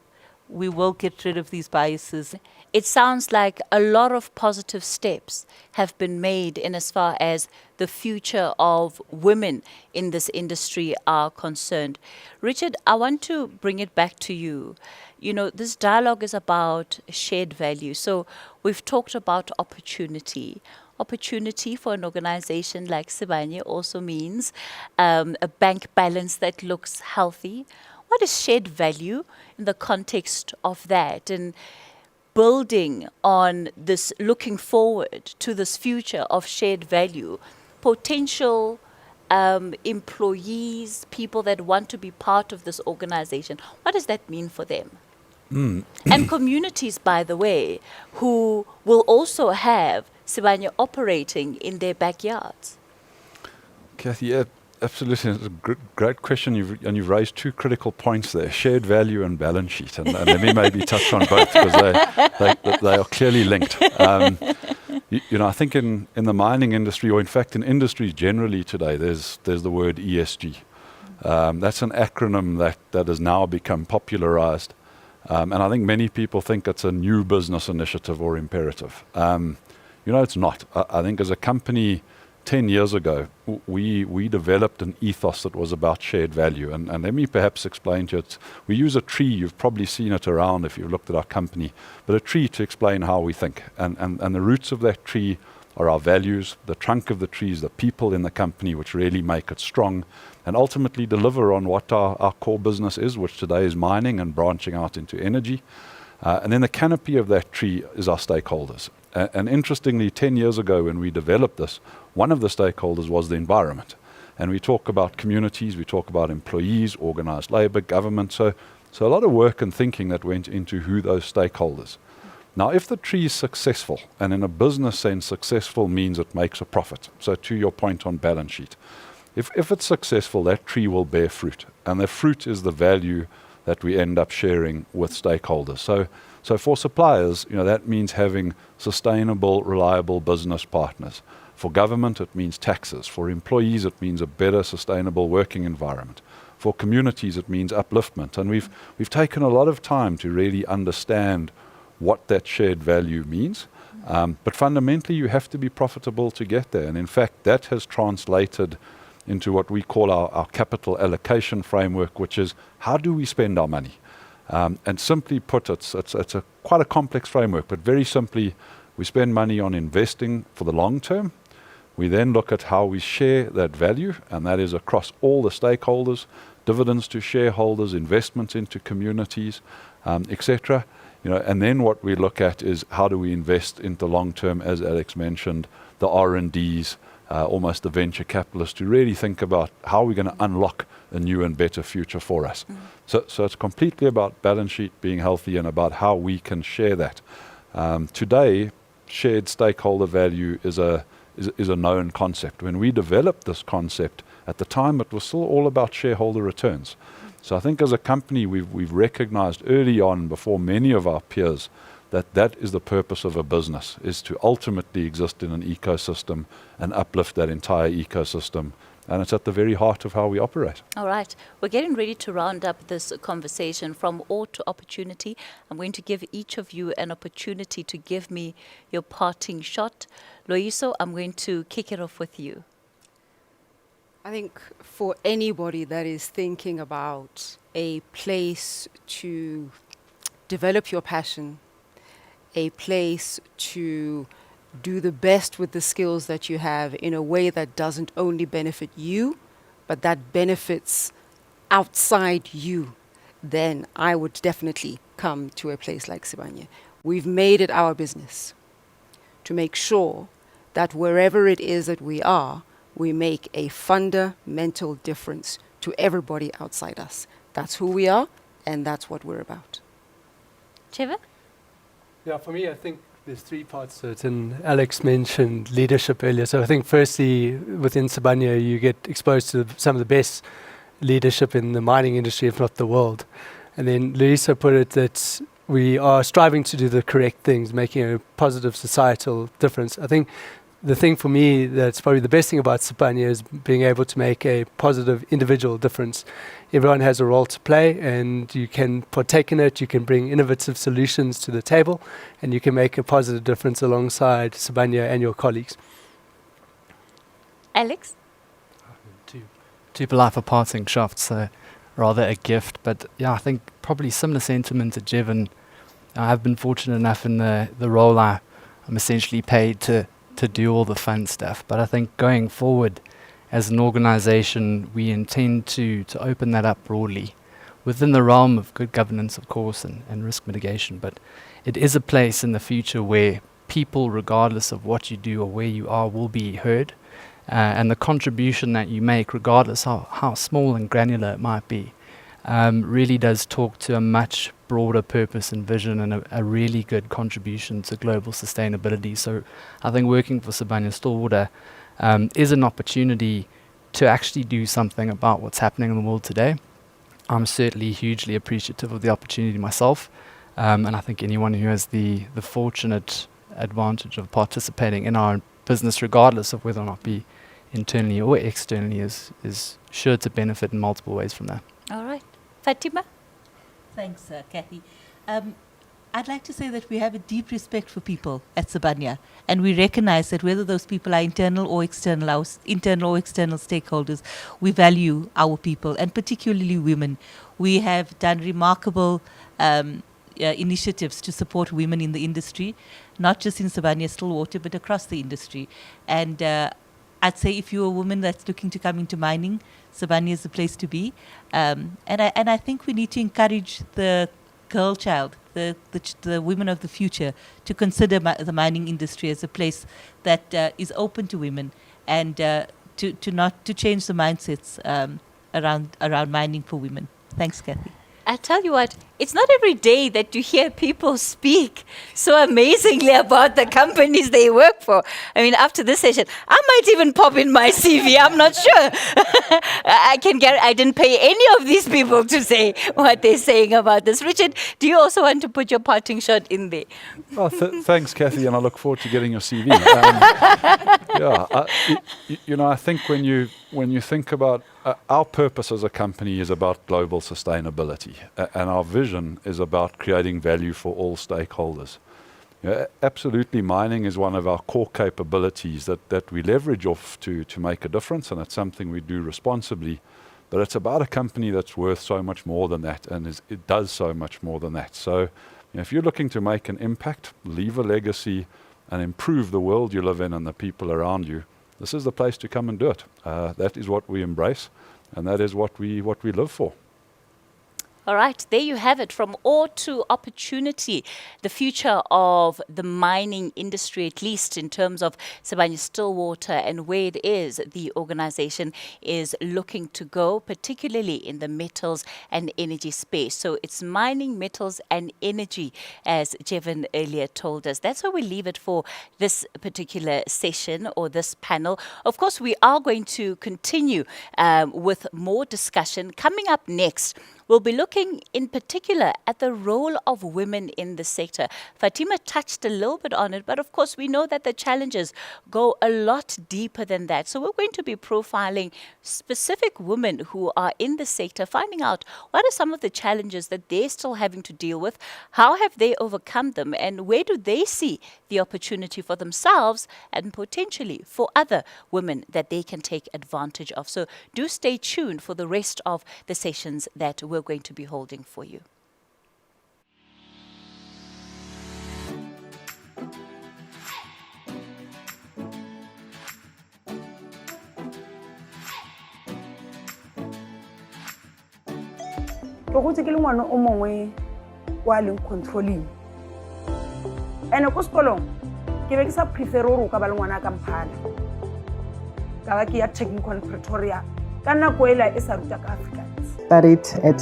we will get rid of these biases. It sounds like a lot of positive steps have been made in as far as the future of women in this industry are concerned. Richard, I want to bring it back to you. This dialogue is about shared value. So we've talked about opportunity. Opportunity for an organization like Sibanye also means a bank balance that looks healthy. What is shared value in the context of that? And building on this, looking forward to this future of shared value, potential employees, people that want to be part of this organization, what does that mean for them? And communities, by the way, who will also have Sibanye operating in their backyards. Kathy, absolutely. It's a great question. You've raised 2 critical points there, shared value and balance sheet. And let me maybe touch on both because they are clearly linked. I think in the mining industry, or in fact in industries generally today, there's the word ESG. That's an acronym that has now become popularized. And I think many people think it's a new business initiative or imperative. It's not. I think as a company 10 years ago, we developed an ethos that was about shared value. And let me perhaps explain to you. We use a tree. You've probably seen it around if you've looked at our company. But a tree to explain how we think. And the roots of that tree are our values. The trunk of the tree is the people in the company which really make it strong and ultimately deliver on what our core business is, which today is mining and branching out into energy. And then the canopy of that tree is our stakeholders. And interestingly, 10 years ago when we developed this, one of the stakeholders was the environment. And we talk about communities, we talk about employees, organised labour, government. So a lot of work and thinking that went into who those stakeholders. Now, if the tree is successful, and in a business sense, successful means it makes a profit. So to your point on balance sheet, if it's successful, that tree will bear fruit. And the fruit is the value that we end up sharing with stakeholders. So for suppliers, that means having sustainable, reliable business partners. For government, it means taxes. For employees, it means a better, sustainable working environment. For communities, it means upliftment. And we've taken a lot of time to really understand what that shared value means. But fundamentally, you have to be profitable to get there. And in fact, that has translated into what we call our capital allocation framework, which is how do we spend our money? And simply put, it's quite a complex framework, but very simply, we spend money on investing for the long term. We then look at how we share that value, and that is across all the stakeholders, dividends to shareholders, investments into communities, etc. And then what we look at is how do we invest into long term, as Alex mentioned, the R&Ds, almost the venture capitalists, to really think about how we're going to unlock a new and better future for us. So it's completely about balance sheet being healthy and about how we can share that. Today, shared stakeholder value is a known concept. When we developed this concept, at the time it was still all about shareholder returns. So I think as a company we've recognized early on, before many of our peers, that is the purpose of a business, is to ultimately exist in an ecosystem and uplift that entire ecosystem. And it's at the very heart of how we operate. All right. We're getting ready to round up this conversation from ore to opportunity. I'm going to give each of you an opportunity to give me your parting shot. Loyiso, I'm going to kick it off with you. I think for anybody that is thinking about a place to develop your passion, a place to do the best with the skills that you have in a way that doesn't only benefit you, but that benefits outside you, then I would definitely come to a place like Sibanye. We've made it our business to make sure that wherever it is that we are, we make a fundamental difference to everybody outside us. That's who we are, and that's what we're about. Jevon? Yeah, for me, I think there's three parts to it, and Alex mentioned leadership earlier. So I think firstly, within Sibanye, you get exposed to some of the best leadership in the mining industry, if not the world. And then Loyiso put it that we are striving to do the correct things, making a positive societal difference. I think the thing for me that's probably the best thing about Sibanye is being able to make a positive individual difference. Everyone has a role to play, and you can partake in it, you can bring innovative solutions to the table, and you can make a positive difference alongside Sibanye and your colleagues. Alex? Two polite for parting shot, so rather a gift. But yeah, I think probably similar sentiment to Jevon. I have been fortunate enough in the role I'm essentially paid to do all the fun stuff. But I think going forward, as an organization, we intend to open that up broadly within the realm of good governance, of course, and risk mitigation. But it is a place in the future where people, regardless of what you do or where you are, will be heard. And the contribution that you make, regardless how small and granular it might be, really does talk to a much broader purpose and vision, and a really good contribution to global sustainability. So I think working for Sibanye Stillwater is an opportunity to actually do something about what's happening in the world today. I'm certainly hugely appreciative of the opportunity myself, and I think anyone who has the fortunate advantage of participating in our business, regardless of whether or not be internally or externally, is sure to benefit in multiple ways from that. All right. Fatima? Thanks, Kathy. I'd like to say that we have a deep respect for people at Sibanye, and we recognize that whether those people are internal or external, our internal or external stakeholders, we value our people, and particularly women. We have done remarkable initiatives to support women in the industry, not just in Sibanye Stillwater, but across the industry. And I'd say if you're a woman that's looking to come into mining, Sibanye is the place to be. And I think we need to encourage the girl child, the women of the future, to consider the mining industry as a place that is open to women, and to change the mindsets around mining for women. Thanks, Kathy. I tell you what, it's not every day that you hear people speak so amazingly about the companies they work for. I mean, after this session, I might even pop in my CV. I'm not sure. I didn't pay any of these people to say what they're saying about this. Richard, do you also want to put your parting shot in there? Oh, thanks, Kathy, and I look forward to getting your CV. I think when you think about our purpose as a company is about global sustainability, and our vision is about creating value for all stakeholders. Absolutely, mining is one of our core capabilities that we leverage off to make a difference, and it's something we do responsibly. But it's about a company that's worth so much more than that, and it does so much more than that. So if you're looking to make an impact, leave a legacy, and improve the world you live in and the people around you, this is the place to come and do it. That is what we embrace, and that is what we live for. All right, there you have it. From ore to opportunity, the future of the mining industry, at least in terms of Sibanye Stillwater and where it is the organization is looking to go, particularly in the metals and energy space. So it's mining, metals and energy, as Jevon earlier told us. That's where we leave it for this particular session or this panel. Of course, we are going to continue with more discussion. Coming up next, we'll be looking in particular at the role of women in the sector. Fatima touched a little bit on it, but of course we know that the challenges go a lot deeper than that. So we're going to be profiling specific women who are in the sector, finding out what are some of the challenges that they're still having to deal with, how have they overcome them, and where do they see the opportunity for themselves and potentially for other women that they can take advantage of. So do stay tuned for the rest of the sessions that we're going to be holding for you. Ke le ngwana o mongwe wa leng controlling ene ko sekolong ke be ke sa prefer o ka ba le ngwana ka mphala ka ba ke ya technical Pretoria ka nako ela e sa ruta ka Africa. Studied at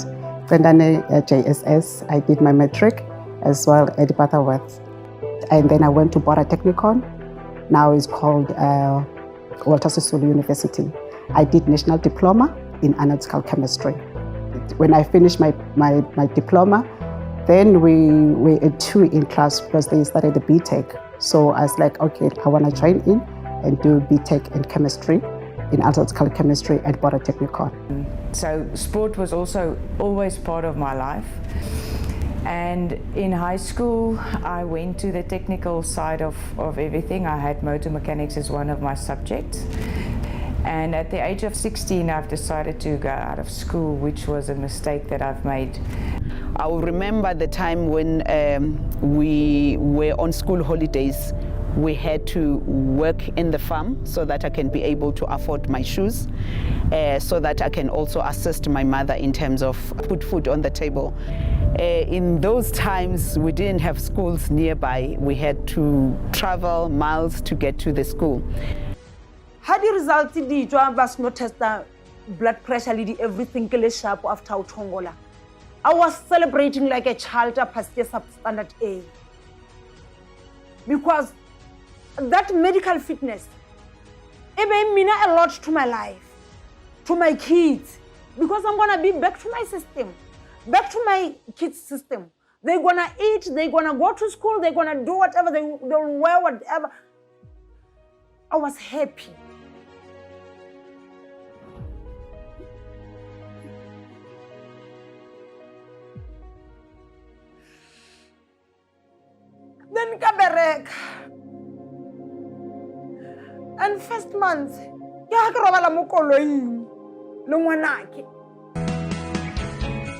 Fenn JSS. I did my matric as well at Butterworth, and then I went to Bora Technicon. Now it's called Walter Sisulu University. I did national diploma in analytical chemistry. When I finished my diploma, then we were a 2 in class because they started the BTech. So I was like, okay, I want to join in and do BTech in chemistry, in analytical chemistry at Bora Technicon. So sport was also always part of my life. And in high school, I went to the technical side of everything. I had motor mechanics as one of my subjects. And at the age of 16, I've decided to go out of school, which was a mistake that I've made. I will remember the time when we were on school holidays. We had to work in the farm so that I can be able to afford my shoes, so that I can also assist my mother in terms of put food on the table. In those times, we didn't have schools nearby. We had to travel miles to get to the school. How do you result the job was not test the blood pressure lady everything sharp after Utongola? I was celebrating like a child past the substandard A. Because that medical fitness, it mean a lot to my life, to my kids, because I'm gonna be back to my system, back to my kids' system. They're gonna eat, they're gonna go to school, they're gonna do whatever, they'll wear whatever. I was happy. Then Kaberek. And first month,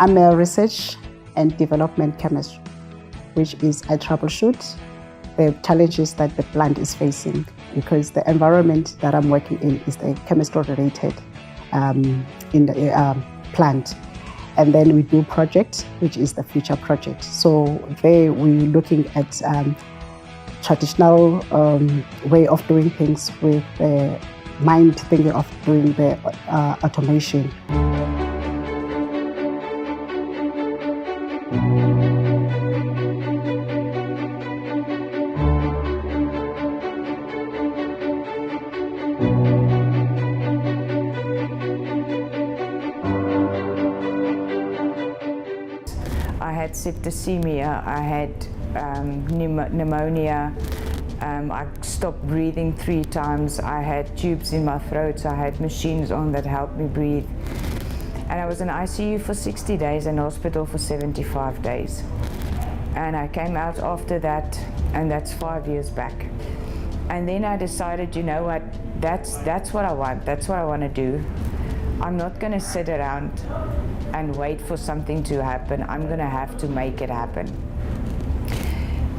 I'm a research and development chemist, which is I troubleshoot the challenges that the plant is facing, because the environment that I'm working in is the chemistry related in the plant. And then we do project, which is the future project. So there we're looking at traditional way of doing things with mind thinking of doing the automation. I had septicemia, I had pneumonia, I stopped breathing 3 times, I had tubes in my throat, I had machines on that helped me breathe. And I was in ICU for 60 days and hospital for 75 days. And I came out after that, and that's 5 years back. And then I decided, you know what, that's what I want, that's what I want to do. I'm not going to sit around and wait for something to happen. I'm going to have to make it happen.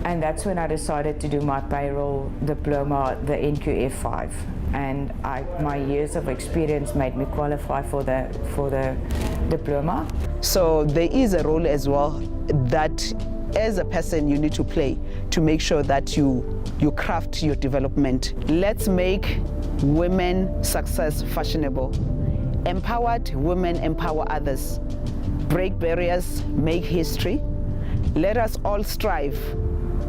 And that's when I decided to do my payroll diploma, the NQF5. And my years of experience made me qualify for the diploma. So there is a role as well that as a person you need to play to make sure that you craft your development. Let's make women success fashionable. Empowered women empower others. Break barriers, make history. Let us all strive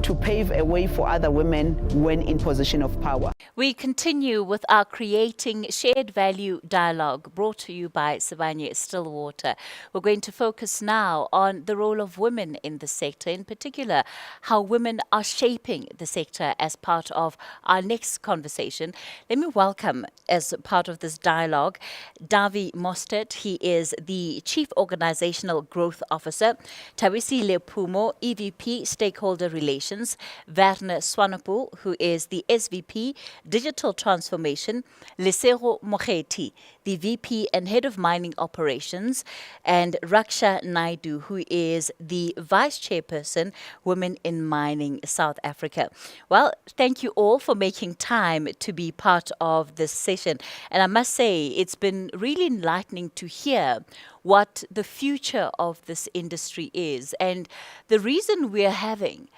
to pave a way for other women when in position of power. We continue with our Creating Shared Value dialogue brought to you by Sibanye Stillwater. We're going to focus now on the role of women in the sector, in particular, how women are shaping the sector as part of our next conversation. Let me welcome, as part of this dialogue, Davi Mostert. He is the Chief Organizational Growth Officer. Thabisi Lepumo, EVP Stakeholder Relations. Werner Swanepoel, who is the SVP Digital Transformation. Lesego Mogeti, the VP and Head of Mining Operations. And Raksha Naidu, who is the Vice Chairperson, Women in Mining South Africa. Well, thank you all for making time to be part of this session. And I must say, it's been really enlightening to hear what the future of this industry is. And the reason we're having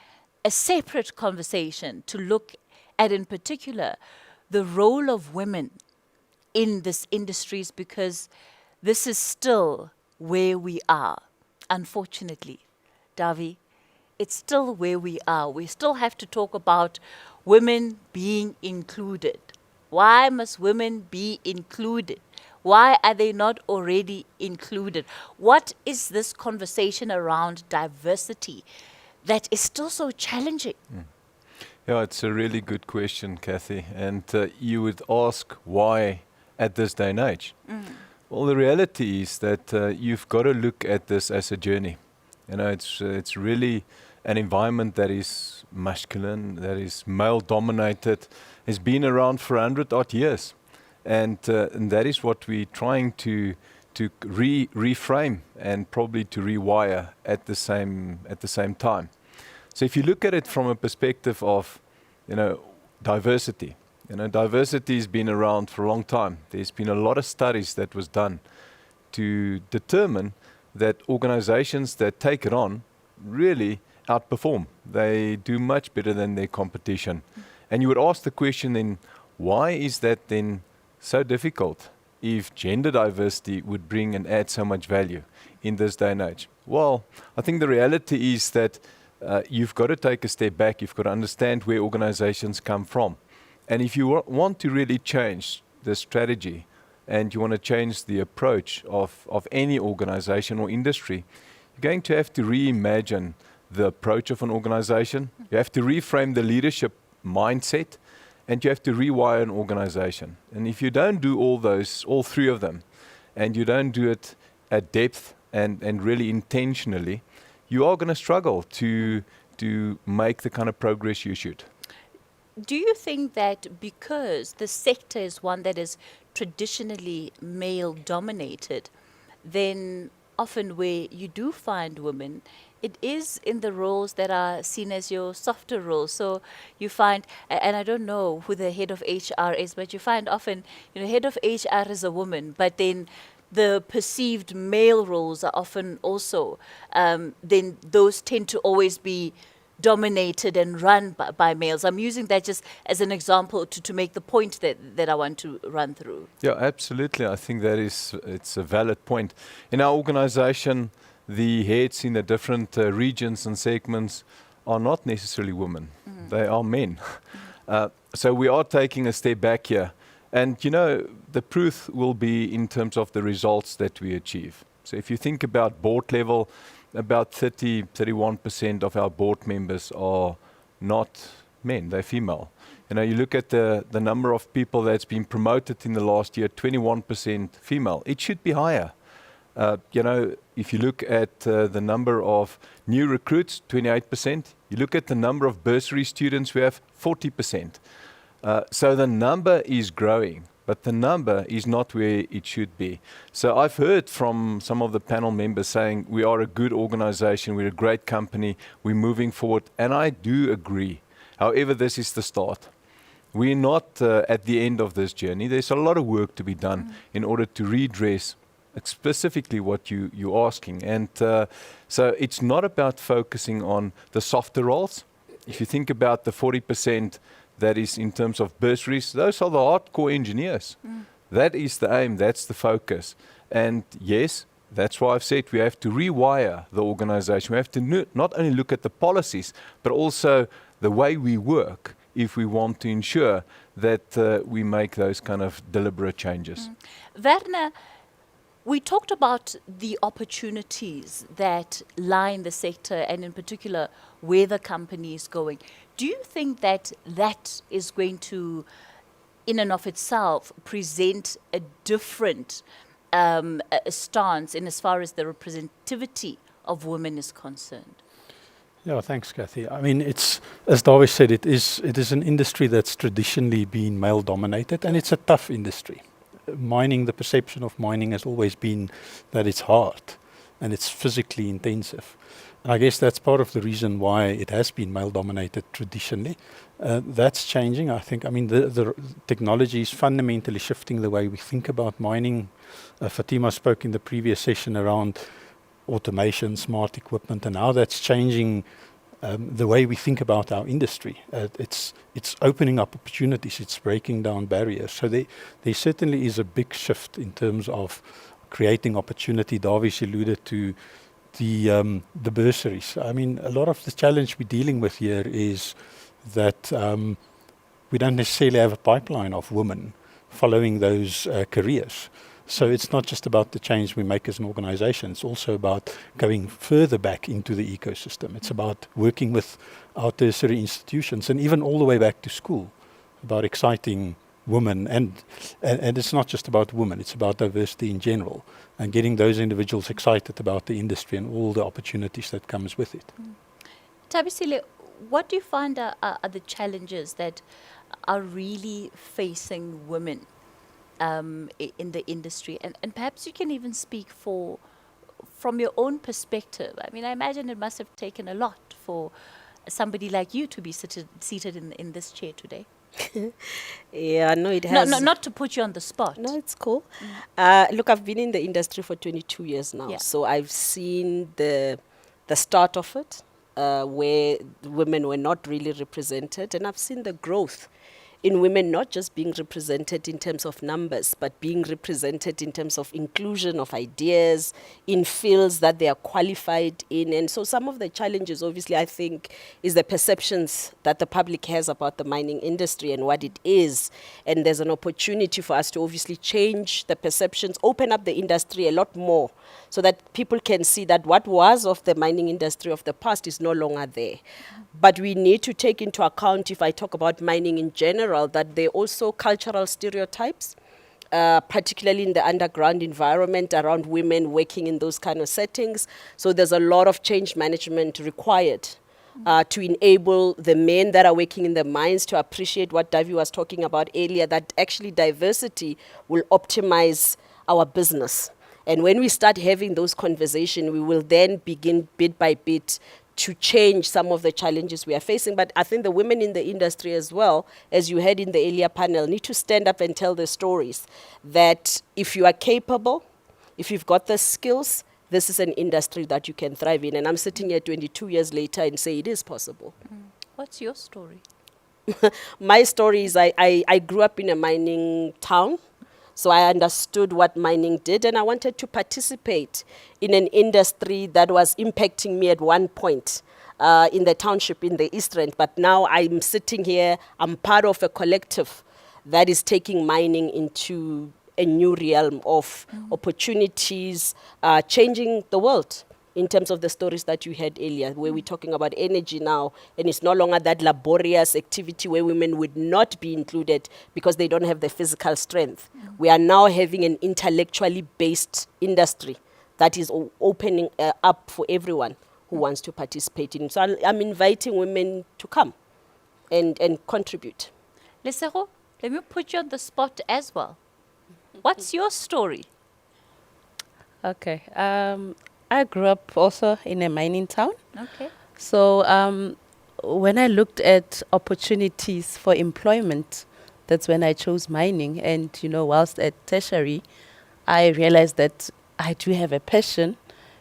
a separate conversation to look at, in particular, the role of women in this industry is because this is still where we are, unfortunately. Davi, it's still where we are. We still have to talk about women being included. Why must women be included? Why are they not already included? What is this conversation around diversity that is still so challenging? Yeah, it's a really good question, Kathy. And you would ask why at this day and age. Well, the reality is that you've got to look at this as a journey. You know, it's really an environment that is masculine, that is male-dominated, has been around for 100-odd years. And that is what we're trying to reframe and probably to rewire at the same time. So if you look at it from a perspective of, diversity, diversity has been around for a long time. There's been a lot of studies that was done to determine that organizations that take it on really outperform. They do much better than their competition. And you would ask the question then, why is that then so difficult if gender diversity would bring and add so much value in this day and age? Well, I think the reality is that you've got to take a step back. You've got to understand where organizations come from. And if you want to really change the strategy and you want to change the approach of any organization or industry, you're going to have to reimagine the approach of an organization. You have to reframe the leadership mindset, and you have to rewire an organization. And if you don't do all three of them, and you don't do it at depth and really intentionally, you are going to struggle to make the kind of progress you should. Do you think that because the sector is one that is traditionally male-dominated, then often where you do find women, it is in the roles that are seen as your softer roles. So you find, and I don't know who the head of HR is, but you find often, head of HR is a woman, but then the perceived male roles are often also, then those tend to always be dominated and run by males. I'm using that just as an example to make the point that I want to run through. Yeah, absolutely. I think it's a valid point. In our organization, the heads in the different regions and segments are not necessarily women. They are men. So we are taking a step back here. And, the proof will be in terms of the results that we achieve. So if you think about board level, about 31% of our board members are not men, they're female. You look at the number of people that's been promoted in the last year, 21% female. It should be higher. If you look at the number of new recruits, 28%. You look at the number of bursary students, we have 40%. So the number is growing, but the number is not where it should be. So I've heard from some of the panel members saying we are a good organization, we're a great company, we're moving forward, and I do agree. However, this is the start. We're not at the end of this journey. There's a lot of work to be done in order to redress specifically what you're asking. And so it's not about focusing on the softer roles. If you think about the 40% that is in terms of bursaries, those are the hardcore engineers. That is the aim, that's the focus. And yes, that's why I've said we have to rewire the organization. We have to not only look at the policies, but also the way we work if we want to ensure that we make those kind of deliberate changes. Werner, we talked about the opportunities that lie in the sector and in particular where the company is going. Do you think that is going to, in and of itself, present a different stance in as far as the representativity of women is concerned? Yeah, thanks, Kathy. I mean, it's, as Dawie said, it is an industry that's traditionally been male-dominated, and it's a tough industry. Mining, the perception of mining has always been that it's hard and it's physically intensive. And I guess that's part of the reason why it has been male-dominated traditionally. That's changing, I think. I mean, the technology is fundamentally shifting the way we think about mining. Fatima spoke in the previous session around automation, smart equipment, and how that's changing the way we think about our industry. It's opening up opportunities, it's breaking down barriers. So there certainly is a big shift in terms of creating opportunity. Dawie alluded to the bursaries. I mean, a lot of the challenge we're dealing with here is that we don't necessarily have a pipeline of women following those careers. So it's not just about the change we make as an organization, it's also about going further back into the ecosystem. It's about working with our tertiary institutions and even all the way back to school, about exciting women. And it's not just about women, it's about diversity in general and getting those individuals excited about the industry and all the opportunities that comes with it. Thabisile, what do you find are the challenges that are really facing women in the industry, and perhaps you can even speak from your own perspective? I mean, I imagine it must have taken a lot for somebody like you to be seated in this chair today. Yeah, no, it has. Not to put you on the spot. No, it's cool. Look, I've been in the industry for 22 years now, so I've seen the start of it, where women were not really represented, and I've seen the growth in women not just being represented in terms of numbers, but being represented in terms of inclusion of ideas in fields that they are qualified in. And so some of the challenges, obviously, I think, is the perceptions that the public has about the mining industry and what it is. And there's an opportunity for us to obviously change the perceptions, open up the industry a lot more, so that people can see that what was of the mining industry of the past is no longer there. But we need to take into account, if I talk about mining in general, that there are also cultural stereotypes, particularly in the underground environment around women working in those kind of settings. So there's a lot of change management required to enable the men that are working in the mines to appreciate what Dawie was talking about earlier, that actually diversity will optimize our business. And when we start having those conversations, we will then begin bit by bit to change some of the challenges we are facing. But I think the women in the industry as well, as you heard in the earlier panel, need to stand up and tell the stories that if you are capable, if you've got the skills, this is an industry that you can thrive in. And I'm sitting here 22 years later and say it is possible. What's your story? My story is I grew up in a mining town. So I understood what mining did, and I wanted to participate in an industry that was impacting me at one point in the township in the East Rand. But now I'm sitting here, I'm part of a collective that is taking mining into a new realm of opportunities, changing the world. In terms of the stories that you had earlier, where we're talking about energy now, and it's no longer that laborious activity where women would not be included because they don't have the physical strength. We are now having an intellectually based industry that is opening up for everyone who wants to participate in. So I'm inviting women to come and contribute. Lesego, let me put you on the spot as well. What's your story? Okay. I grew up also in a mining town. Okay. So when I looked at opportunities for employment, that's when I chose mining. And, whilst at tertiary, I realized that I do have a passion.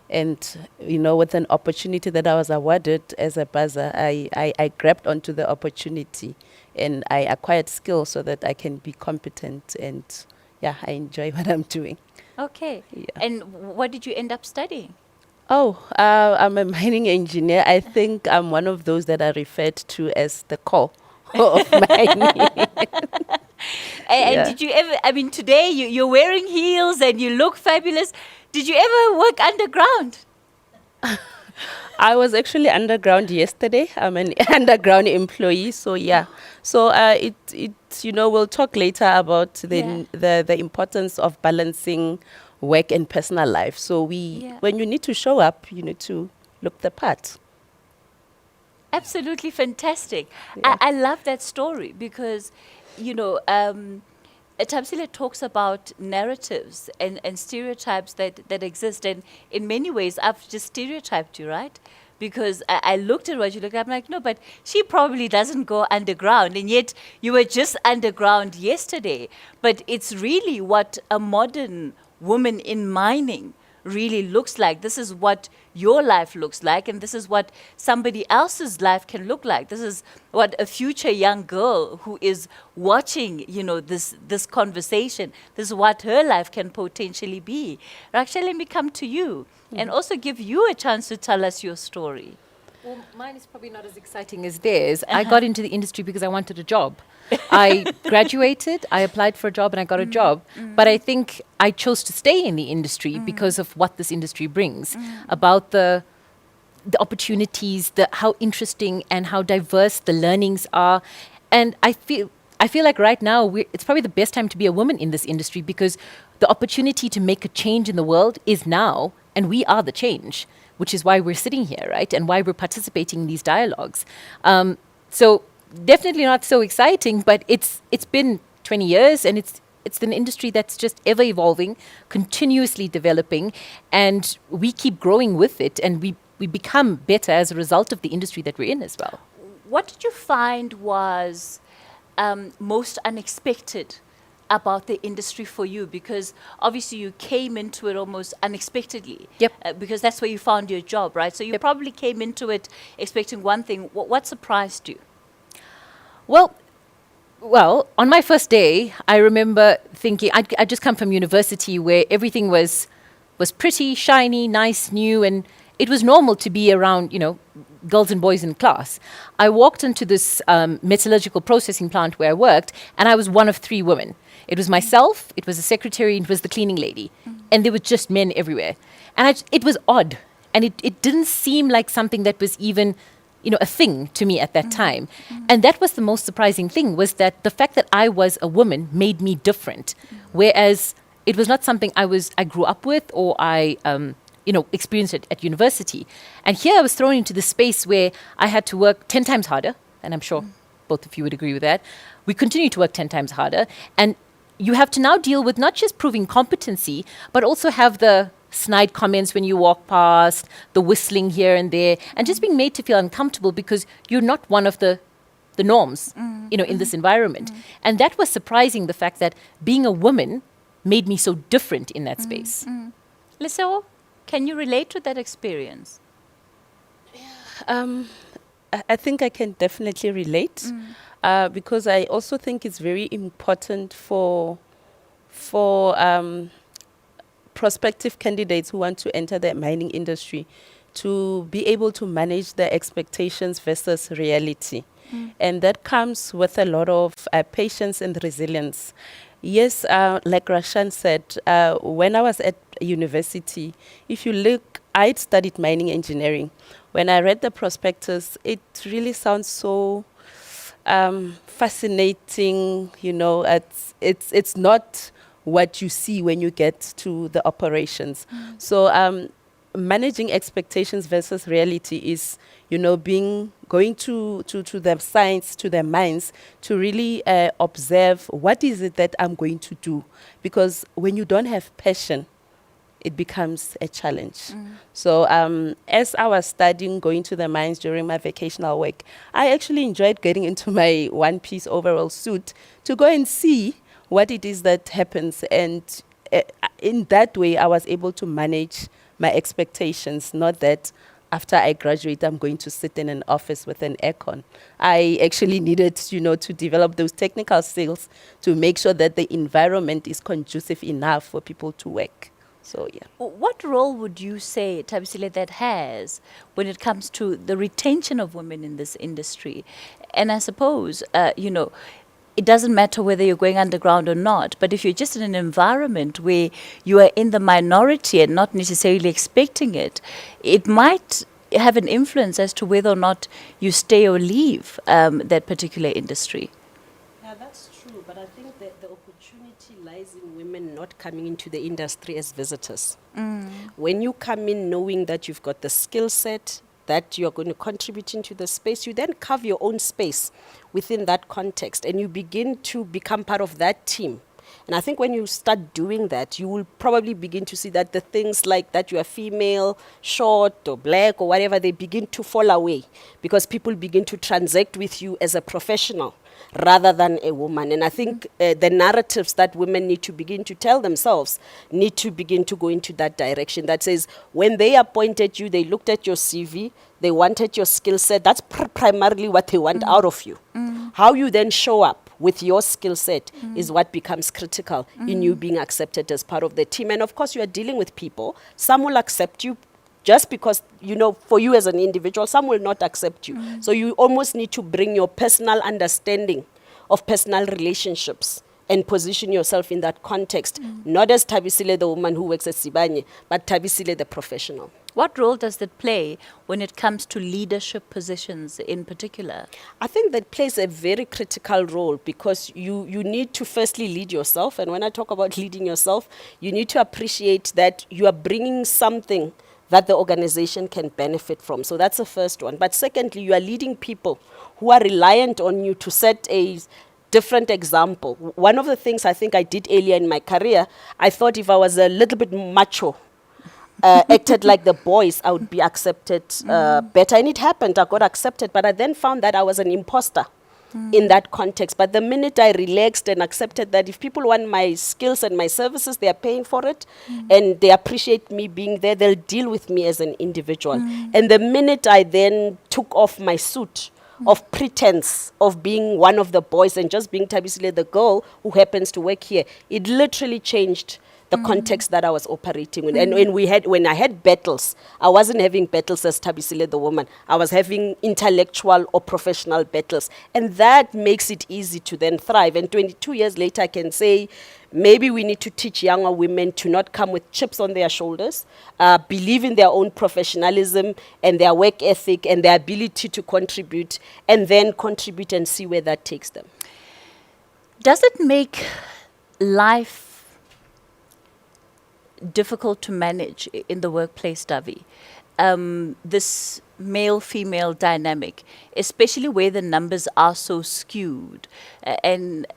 And, with an opportunity that I was awarded as a buzzer, I grabbed onto the opportunity and I acquired skills so that I can be competent. And, I enjoy what I'm doing. Okay. Yeah. And what did you end up studying? Oh, I'm a mining engineer. I think I'm one of those that are referred to as the core of mining. And did you ever, today you're wearing heels and you look fabulous. Did you ever work underground? I was actually underground yesterday. I'm an underground employee, so yeah. So we'll talk later about the importance of balancing work and personal life. So when you need to show up, you need to look the part. Absolutely fantastic. Yeah. I love that story because, Tamsile talks about narratives and stereotypes that exist. And in many ways, I've just stereotyped you, right? Because I looked at what you looked at, I'm like, no, but she probably doesn't go underground. And yet you were just underground yesterday. But it's really what a modern woman in mining really looks like. This is what your life looks like, and this is what somebody else's life can look like. This is what a future young girl who is watching, this conversation, this is what her life can potentially be. Raksha, let me come to you and also give you a chance to tell us your story. Well, mine is probably not as exciting as theirs. I got into the industry because I wanted a job. I graduated, I applied for a job, and I got a job. But I think I chose to stay in the industry because of what this industry brings, about the opportunities, how interesting and how diverse the learnings are. And I feel like right now it's probably the best time to be a woman in this industry because the opportunity to make a change in the world is now, and we are the change, which is why we're sitting here, right? And why we're participating in these dialogues. So definitely not so exciting, but it's been 20 years and it's an industry that's just ever evolving, continuously developing, and we keep growing with it, and we become better as a result of the industry that we're in as well. What did you find was most unexpected about the industry for you? Because obviously you came into it almost unexpectedly. Yep. Because that's where you found your job, right? So you probably came into it expecting one thing. What surprised you? Well, on my first day, I remember thinking, I'd just come from university where everything was pretty, shiny, nice, new, and it was normal to be around, girls and boys in class. I walked into this metallurgical processing plant where I worked, and I was one of 3 women. It was myself, it was the secretary, and it was the cleaning lady. And there were just men everywhere. And it was odd. And it didn't seem like something that was even, a thing to me at that time. And that was the most surprising thing, was that the fact that I was a woman made me different. Whereas it was not something I grew up with or I experienced it at university. And here I was thrown into the space where I had to work 10 times harder. And I'm sure both of you would agree with that. We continue to work 10 times harder. And you have to now deal with not just proving competency, but also have the snide comments when you walk past, the whistling here and there, and just being made to feel uncomfortable because you're not one of the norms, in this environment. And that was surprising, the fact that being a woman made me so different in that space. Lesego, Can you relate to that experience? I think I can definitely relate because I also think it's very important for prospective candidates who want to enter the mining industry to be able to manage their expectations versus reality. And that comes with a lot of patience and resilience. Yes, like Rashan said, when I was at university, if you look, I'd studied mining engineering. When I read the prospectus, it really sounds so fascinating. You know, it's not what you see when you get to the operations. So managing expectations versus reality is, you know, going to the science, to their minds, to really observe what is it that I'm going to do. Because when you don't have passion, it becomes a challenge. So as I was studying, going to the mines during my vacational work, I actually enjoyed getting into my one-piece overall suit to go and see what it is that happens. And in that way, I was able to manage my expectations, not that after I graduate, I'm going to sit in an office with an aircon. I actually needed, you know, to develop those technical skills to make sure that the environment is conducive enough for people to work. So, yeah. What role would you say, Thabisile, that has when it comes to the retention of women in this industry? And I suppose, you know, it doesn't matter whether you're going underground or not, but if you're just in an environment where you are in the minority and not necessarily expecting it, it might have an influence as to whether or not you stay or leave that particular industry. Yeah, that's true, but I think that the opportunity lies in women not coming into the industry as visitors. When you come in knowing that you've got the skill set, that you're going to contribute into the space, you then carve your own space within that context and you begin to become part of that team. And I think when you start doing that, you will probably begin to see that the things like that you are female, short or black or whatever, they begin to fall away because people begin to transact with you as a professional rather than a woman. And I think the narratives that women need to begin to tell themselves need to begin to go into that direction that says when they appointed you, they looked at your CV, they wanted your skill set. That's primarily what they want out of you. How you then show up with your skill set is what becomes critical in you being accepted as part of the team. And of course, you are dealing with people. Some will accept you just because, you know, for you as an individual, some will not accept you. So you almost need to bring your personal understanding of personal relationships and position yourself in that context, not as Thabisile, the woman who works at Sibanye, but Thabisile, the professional. What role does that play when it comes to leadership positions in particular? I think that plays a very critical role because you need to firstly lead yourself. And when I talk about leading yourself, you need to appreciate that you are bringing something that the organization can benefit from. So that's the first one. But secondly, you are leading people who are reliant on you to set a different example. One of the things I think I did earlier in my career, I thought if I was a little bit macho, acted like the boys, I would be accepted better. And it happened, I got accepted, but I then found that I was an imposter in that context. But the minute I relaxed and accepted that if people want my skills and my services, they are paying for it, and they appreciate me being there, they'll deal with me as an individual. And the minute I then took off my suit of pretense of being one of the boys and just being Thabisile, the girl who happens to work here, it literally changed the context that I was operating in. And when I had battles, I wasn't having battles as Thabisile, the woman. I was having intellectual or professional battles. And that makes it easy to then thrive. And 22 years later, I can say, maybe we need to teach younger women to not come with chips on their shoulders, believe in their own professionalism and their work ethic and their ability to contribute, and then contribute and see where that takes them. Does it make life difficult to manage in the workplace, Davi? This male-female dynamic, especially where the numbers are so skewed, and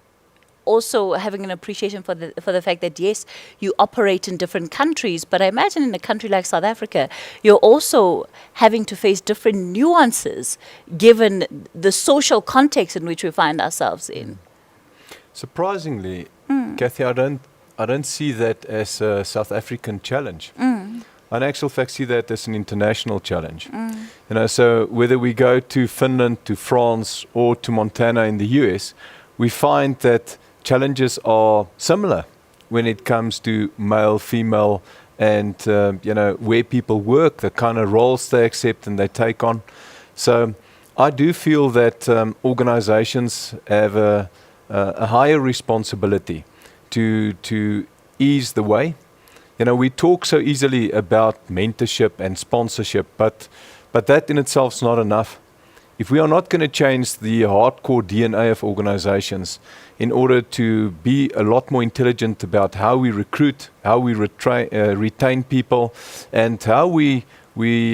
also having an appreciation for the fact that, yes, you operate in different countries, but I imagine in a country like South Africa, you're also having to face different nuances given the social context in which we find ourselves in. Surprisingly, Kathy, I don't see that as a South African challenge. I in actual fact see that as an international challenge. You know, so whether we go to Finland, to France, or to Montana in the US, we find that challenges are similar when it comes to male, female, and you know, where people work, the kind of roles they accept and they take on. So I do feel that organizations have a higher responsibility to ease the way. You know, we talk so easily about mentorship and sponsorship, but that in itself is not enough. If we are not going to change the hardcore DNA of organizations in order to be a lot more intelligent about how we recruit, how we retain people, and how we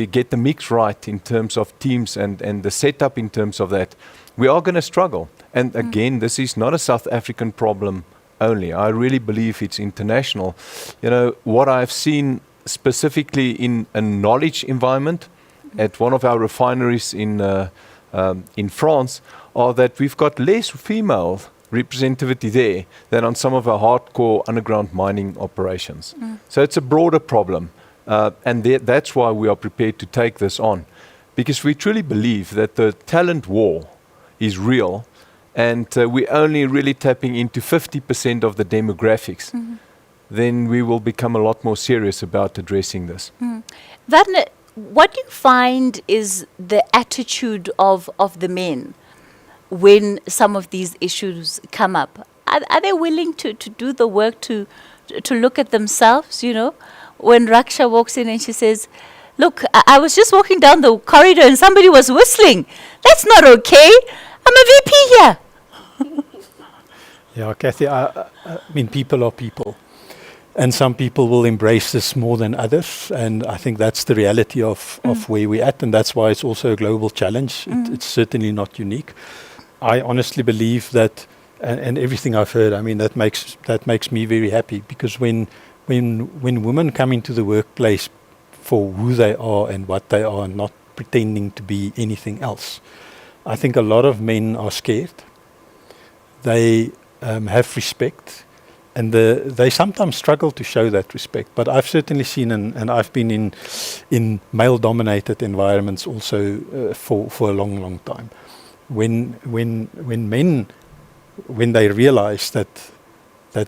get the mix right in terms of teams and the setup in terms of that, we are going to struggle. And again, this is not a South African problem only. I really believe it's international. You know, what I've seen specifically in a knowledge environment at one of our refineries in France are that we've got less female representativity there than on some of our hardcore underground mining operations. So it's a broader problem. And that's why we are prepared to take this on. Because we truly believe that the talent war is real, and we're only really tapping into 50% of the demographics. Then we will become a lot more serious about addressing this. Then, what do you find is the attitude of the men when some of these issues come up? Are they willing to do the work to look at themselves, you know? When Raksha walks in and she says, look, I was just walking down the corridor and somebody was whistling. That's not okay. I'm a VP here. Yeah, Kathy, I mean, people are people. And some people will embrace this more than others. And I think that's the reality of where we're at. And that's why it's also a global challenge. It's certainly not unique. I honestly believe that, and everything I've heard, I mean, that makes me very happy. Because when women come into the workplace for who they are and what they are, and not pretending to be anything else, I think a lot of men are scared. They have respect, and they sometimes struggle to show that respect. But I've certainly seen, and I've been in male-dominated environments also for a long, long time. When men, when they realize that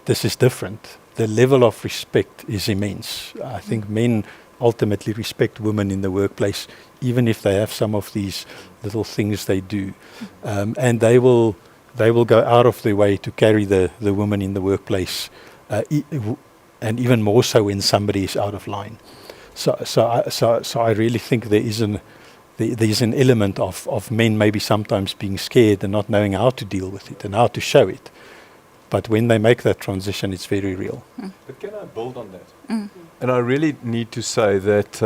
this is different, the level of respect is immense. I think men ultimately respect women in the workplace, even if they have some of these little things they do, and they will go out of their way to carry the woman in the workplace, and even more so when somebody is out of line. So I really think there's an element of men maybe sometimes being scared and not knowing how to deal with it and how to show it. But when they make that transition, it's very real. But can I build on that? And I really need to say that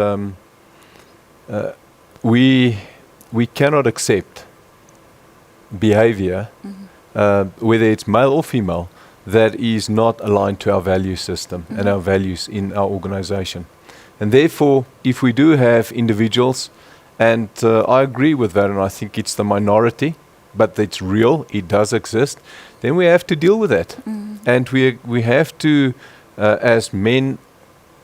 we cannot accept behavior, whether it's male or female, that is not aligned to our value system and our values in our organization. And therefore, if we do have individuals, and I agree with that, and I think it's the minority, but it's real, it does exist, then we have to deal with that. And we have to, as men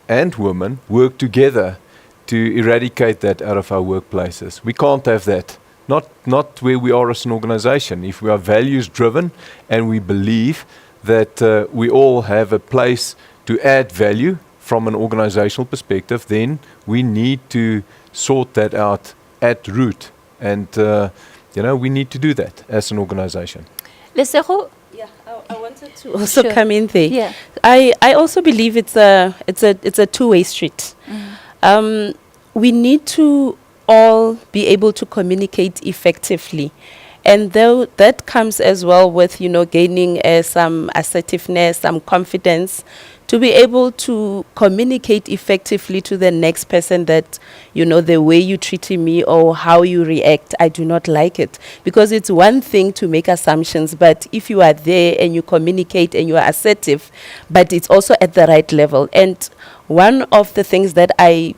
and women, work together to eradicate that out of our workplaces. We can't have that. Not where we are as an organization. If we are values driven and we believe that we all have a place to add value from an organizational perspective, then we need to sort that out at root. And we need to do that as an organization. Lesego? Yeah, I wanted to also come in there. Yeah. I also believe it's a two-way street. We need to all be able to communicate effectively, and though that comes as well with gaining some assertiveness, some confidence, to be able to communicate effectively to the next person that, the way you treated me or how you react, I do not like it. Because it's one thing to make assumptions, but if you are there and you communicate and you are assertive, but it's also at the right level. And one of the things that I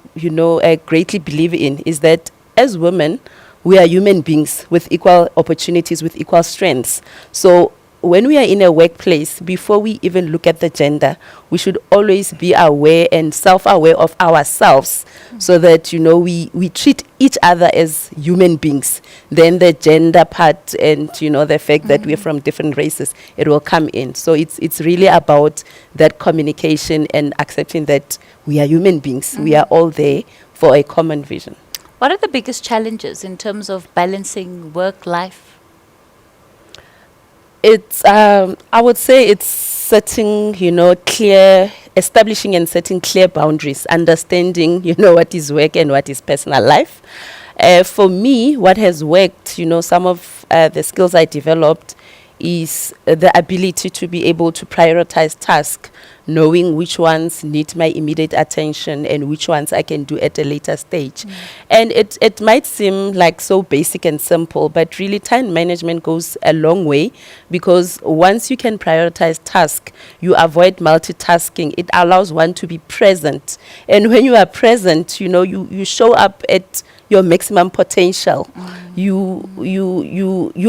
greatly believe in is that as women, we are human beings with equal opportunities, with equal strengths. So when we are in a workplace, before we even look at the gender, we should always be aware and self-aware of ourselves, so that, you know, we treat each other as human beings. Then the gender part and, you know, the fact that we're from different races, it will come in. So it's really about that communication and accepting that we are human beings. We are all there for a common vision. What are the biggest challenges in terms of balancing work life? It's, I would say it's setting, you know, establishing and setting clear boundaries, understanding, you know, what is work and what is personal life. For me, what has worked, you know, some of the skills I developed is the ability to be able to prioritize tasks, knowing which ones need my immediate attention and which ones I can do at a later stage. And it might seem like so basic and simple, but really time management goes a long way, because once you can prioritize tasks, you avoid multitasking. It allows one to be present. And when you are present, you know, you show up at your maximum potential. You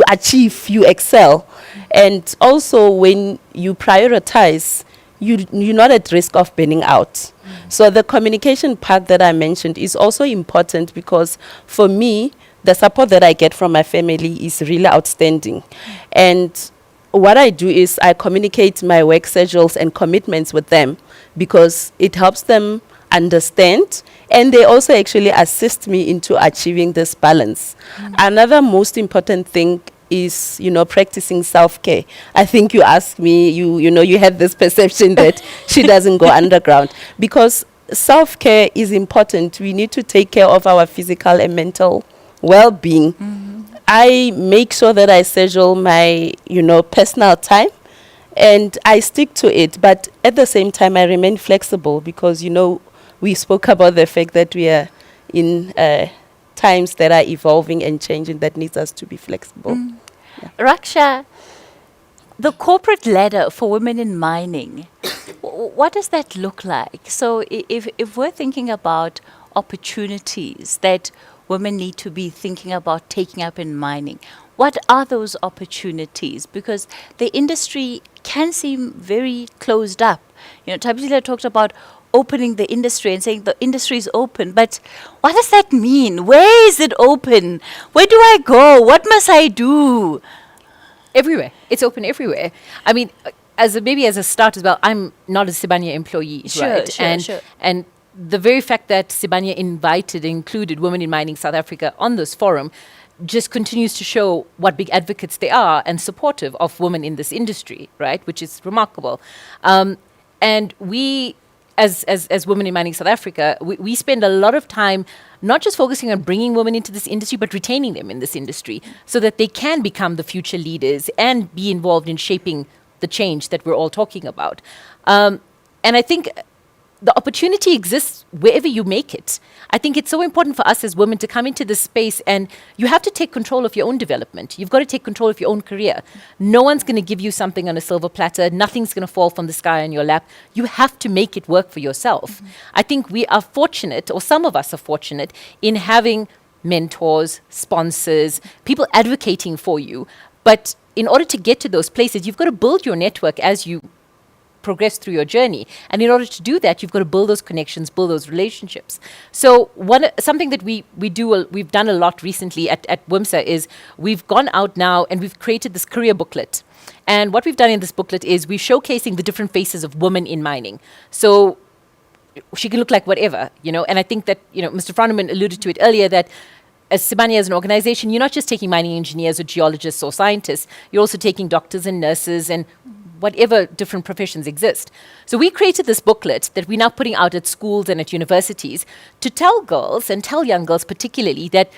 achieve, you excel. And also when you prioritize, you're not at risk of burning out. So the communication part that I mentioned is also important, because for me, the support that I get from my family is really outstanding. And what I do is I communicate my work schedules and commitments with them, because it helps them understand, and they also actually assist me into achieving this balance. Another most important thing is, you know, practicing self-care. I think you asked me, you know, you had this perception that she doesn't go underground, because self-care is important. We need to take care of our physical and mental well-being. I make sure that I schedule my, you know, personal time, and I stick to it, but at the same time I remain flexible, because, you know, we spoke about the fact that we are in times that are evolving and changing, that needs us to be flexible. Raksha, the corporate ladder for women in mining, what does that look like? So if we're thinking about opportunities that women need to be thinking about taking up in mining, what are those opportunities? Because the industry can seem very closed up. You know, Tabitha talked about opening the industry and saying the industry is open, but what does that mean? Where is it open? Where do I go? What must I do? Everywhere. It's open everywhere. I mean, maybe as a start as well, I'm not a Sibanye employee, right? And the very fact that Sibanye included Women in Mining South Africa on this forum just continues to show what big advocates they are and supportive of women in this industry, right? Which is remarkable. And we, as Women in Mining South Africa, we spend a lot of time not just focusing on bringing women into this industry, but retaining them in this industry so that they can become the future leaders and be involved in shaping the change that we're all talking about. And I think the opportunity exists wherever you make it. I think it's so important for us as women to come into this space, and you have to take control of your own development. You've got to take control of your own career. No one's going to give you something on a silver platter. Nothing's going to fall from the sky on your lap. You have to make it work for yourself. I think we are fortunate, or some of us are fortunate, in having mentors, sponsors, people advocating for you. But in order to get to those places, you've got to build your network as you progress through your journey. And in order to do that, you've got to build those connections, build those relationships. So something that we've done a lot recently at WIMSA is we've gone out now and we've created this career booklet. And what we've done in this booklet is we're showcasing the different faces of women in mining. So she can look like whatever, you know, and I think that, you know, Mr. Froneman alluded to it earlier, that as Sibanye as an organization, you're not just taking mining engineers or geologists or scientists, you're also taking doctors and nurses and whatever different professions exist. So we created this booklet that we're now putting out at schools and at universities to tell girls, and tell young girls particularly, that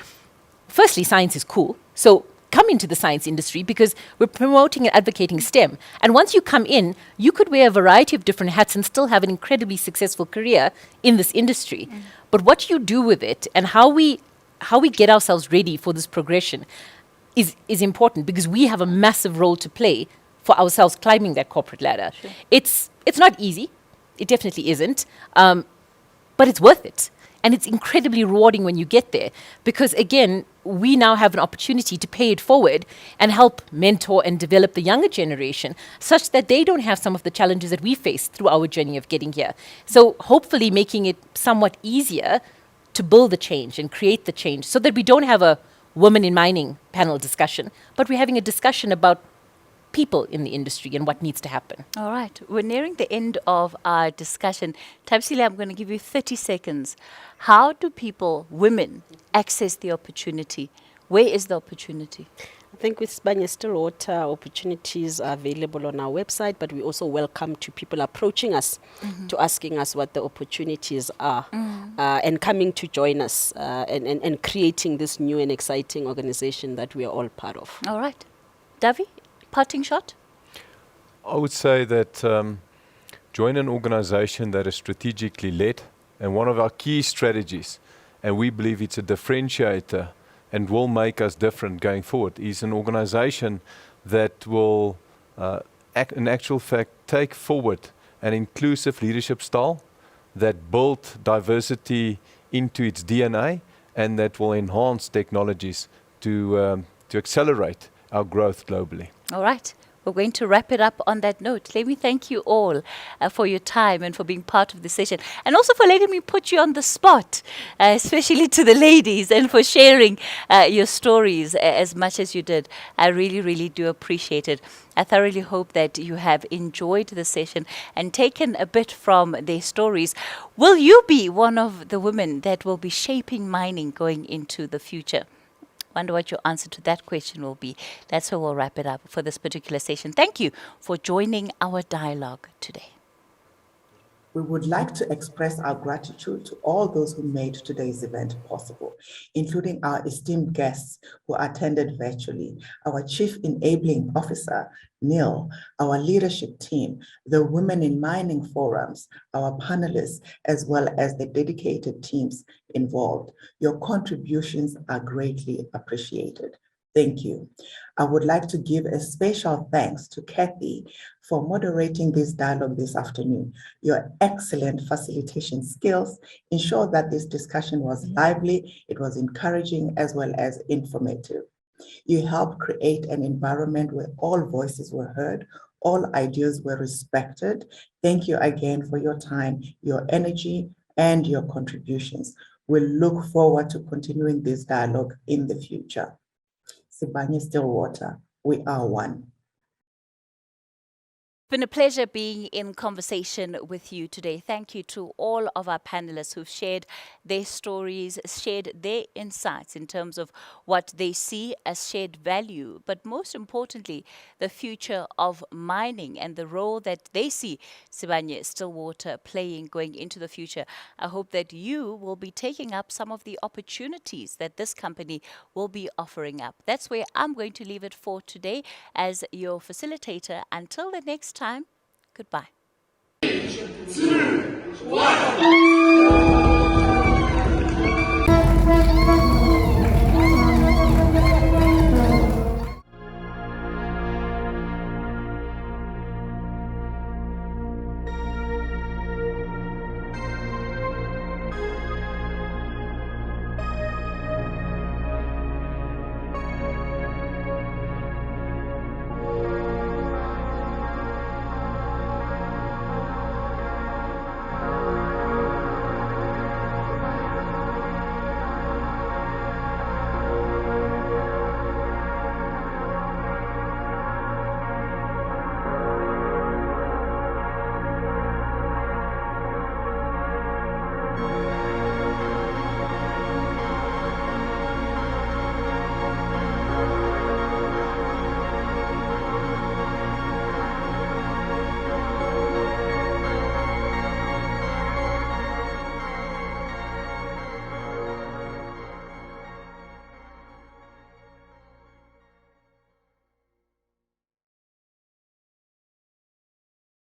firstly, science is cool. So come into the science industry, because we're promoting and advocating STEM. And once you come in, you could wear a variety of different hats and still have an incredibly successful career in this industry. But what you do with it and how we get ourselves ready for this progression is important, because we have a massive role to play for ourselves climbing that corporate ladder. Sure. It's not easy. It definitely isn't. But it's worth it. And it's incredibly rewarding when you get there because, again, we now have an opportunity to pay it forward and help mentor and develop the younger generation such that they don't have some of the challenges that we face through our journey of getting here. So hopefully making it somewhat easier to build the change and create the change so that we don't have a women in mining panel discussion, but we're having a discussion about people in the industry and what needs to happen. All right, we're nearing the end of our discussion. Tabsile, I'm going to give you 30 seconds. How do people, women, access the opportunity? Where is the opportunity? I think with Sibanye Stillwater, opportunities are available on our website, but we also welcome to people approaching us to asking us what the opportunities are and coming to join us and creating this new and exciting organization that we are all part of. All right. Davi, parting shot? I would say that join an organization that is strategically led, and one of our key strategies, and we believe it's a differentiator and will make us different going forward, is an organization that will, in actual fact, take forward an inclusive leadership style that built diversity into its DNA and that will enhance technologies to accelerate our growth globally. All right. We're going to wrap it up on that note. Let me thank you all for your time and for being part of the session. And also for letting me put you on the spot, especially to the ladies, and for sharing your stories as much as you did. I really, really do appreciate it. I thoroughly hope that you have enjoyed the session and taken a bit from their stories. Will you be one of the women that will be shaping mining going into the future? Wonder what your answer to that question will be. That's where we'll wrap it up for this particular session. Thank you for joining our dialogue today. We would like to express our gratitude to all those who made today's event possible, including our esteemed guests who attended virtually, our Chief Enabling Officer, Neal, our leadership team, the Women in Mining forums, our panelists, as well as the dedicated teams involved. Your contributions are greatly appreciated. Thank you. I would like to give a special thanks to Kathy for moderating this dialogue this afternoon. Your excellent facilitation skills ensured that this discussion was lively, it was encouraging, as well as informative. You helped create an environment where all voices were heard, all ideas were respected. Thank you again for your time, your energy, and your contributions. We look forward to continuing this dialogue in the future. Sibanye Stillwater, we are one. It's been a pleasure being in conversation with you today. Thank you to all of our panelists who've shared their stories, shared their insights in terms of what they see as shared value, but most importantly, the future of mining and the role that they see Sibanye Stillwater playing going into the future. I hope that you will be taking up some of the opportunities that this company will be offering up. That's where I'm going to leave it for today as your facilitator. Until the next time, goodbye. 3, 2, 1.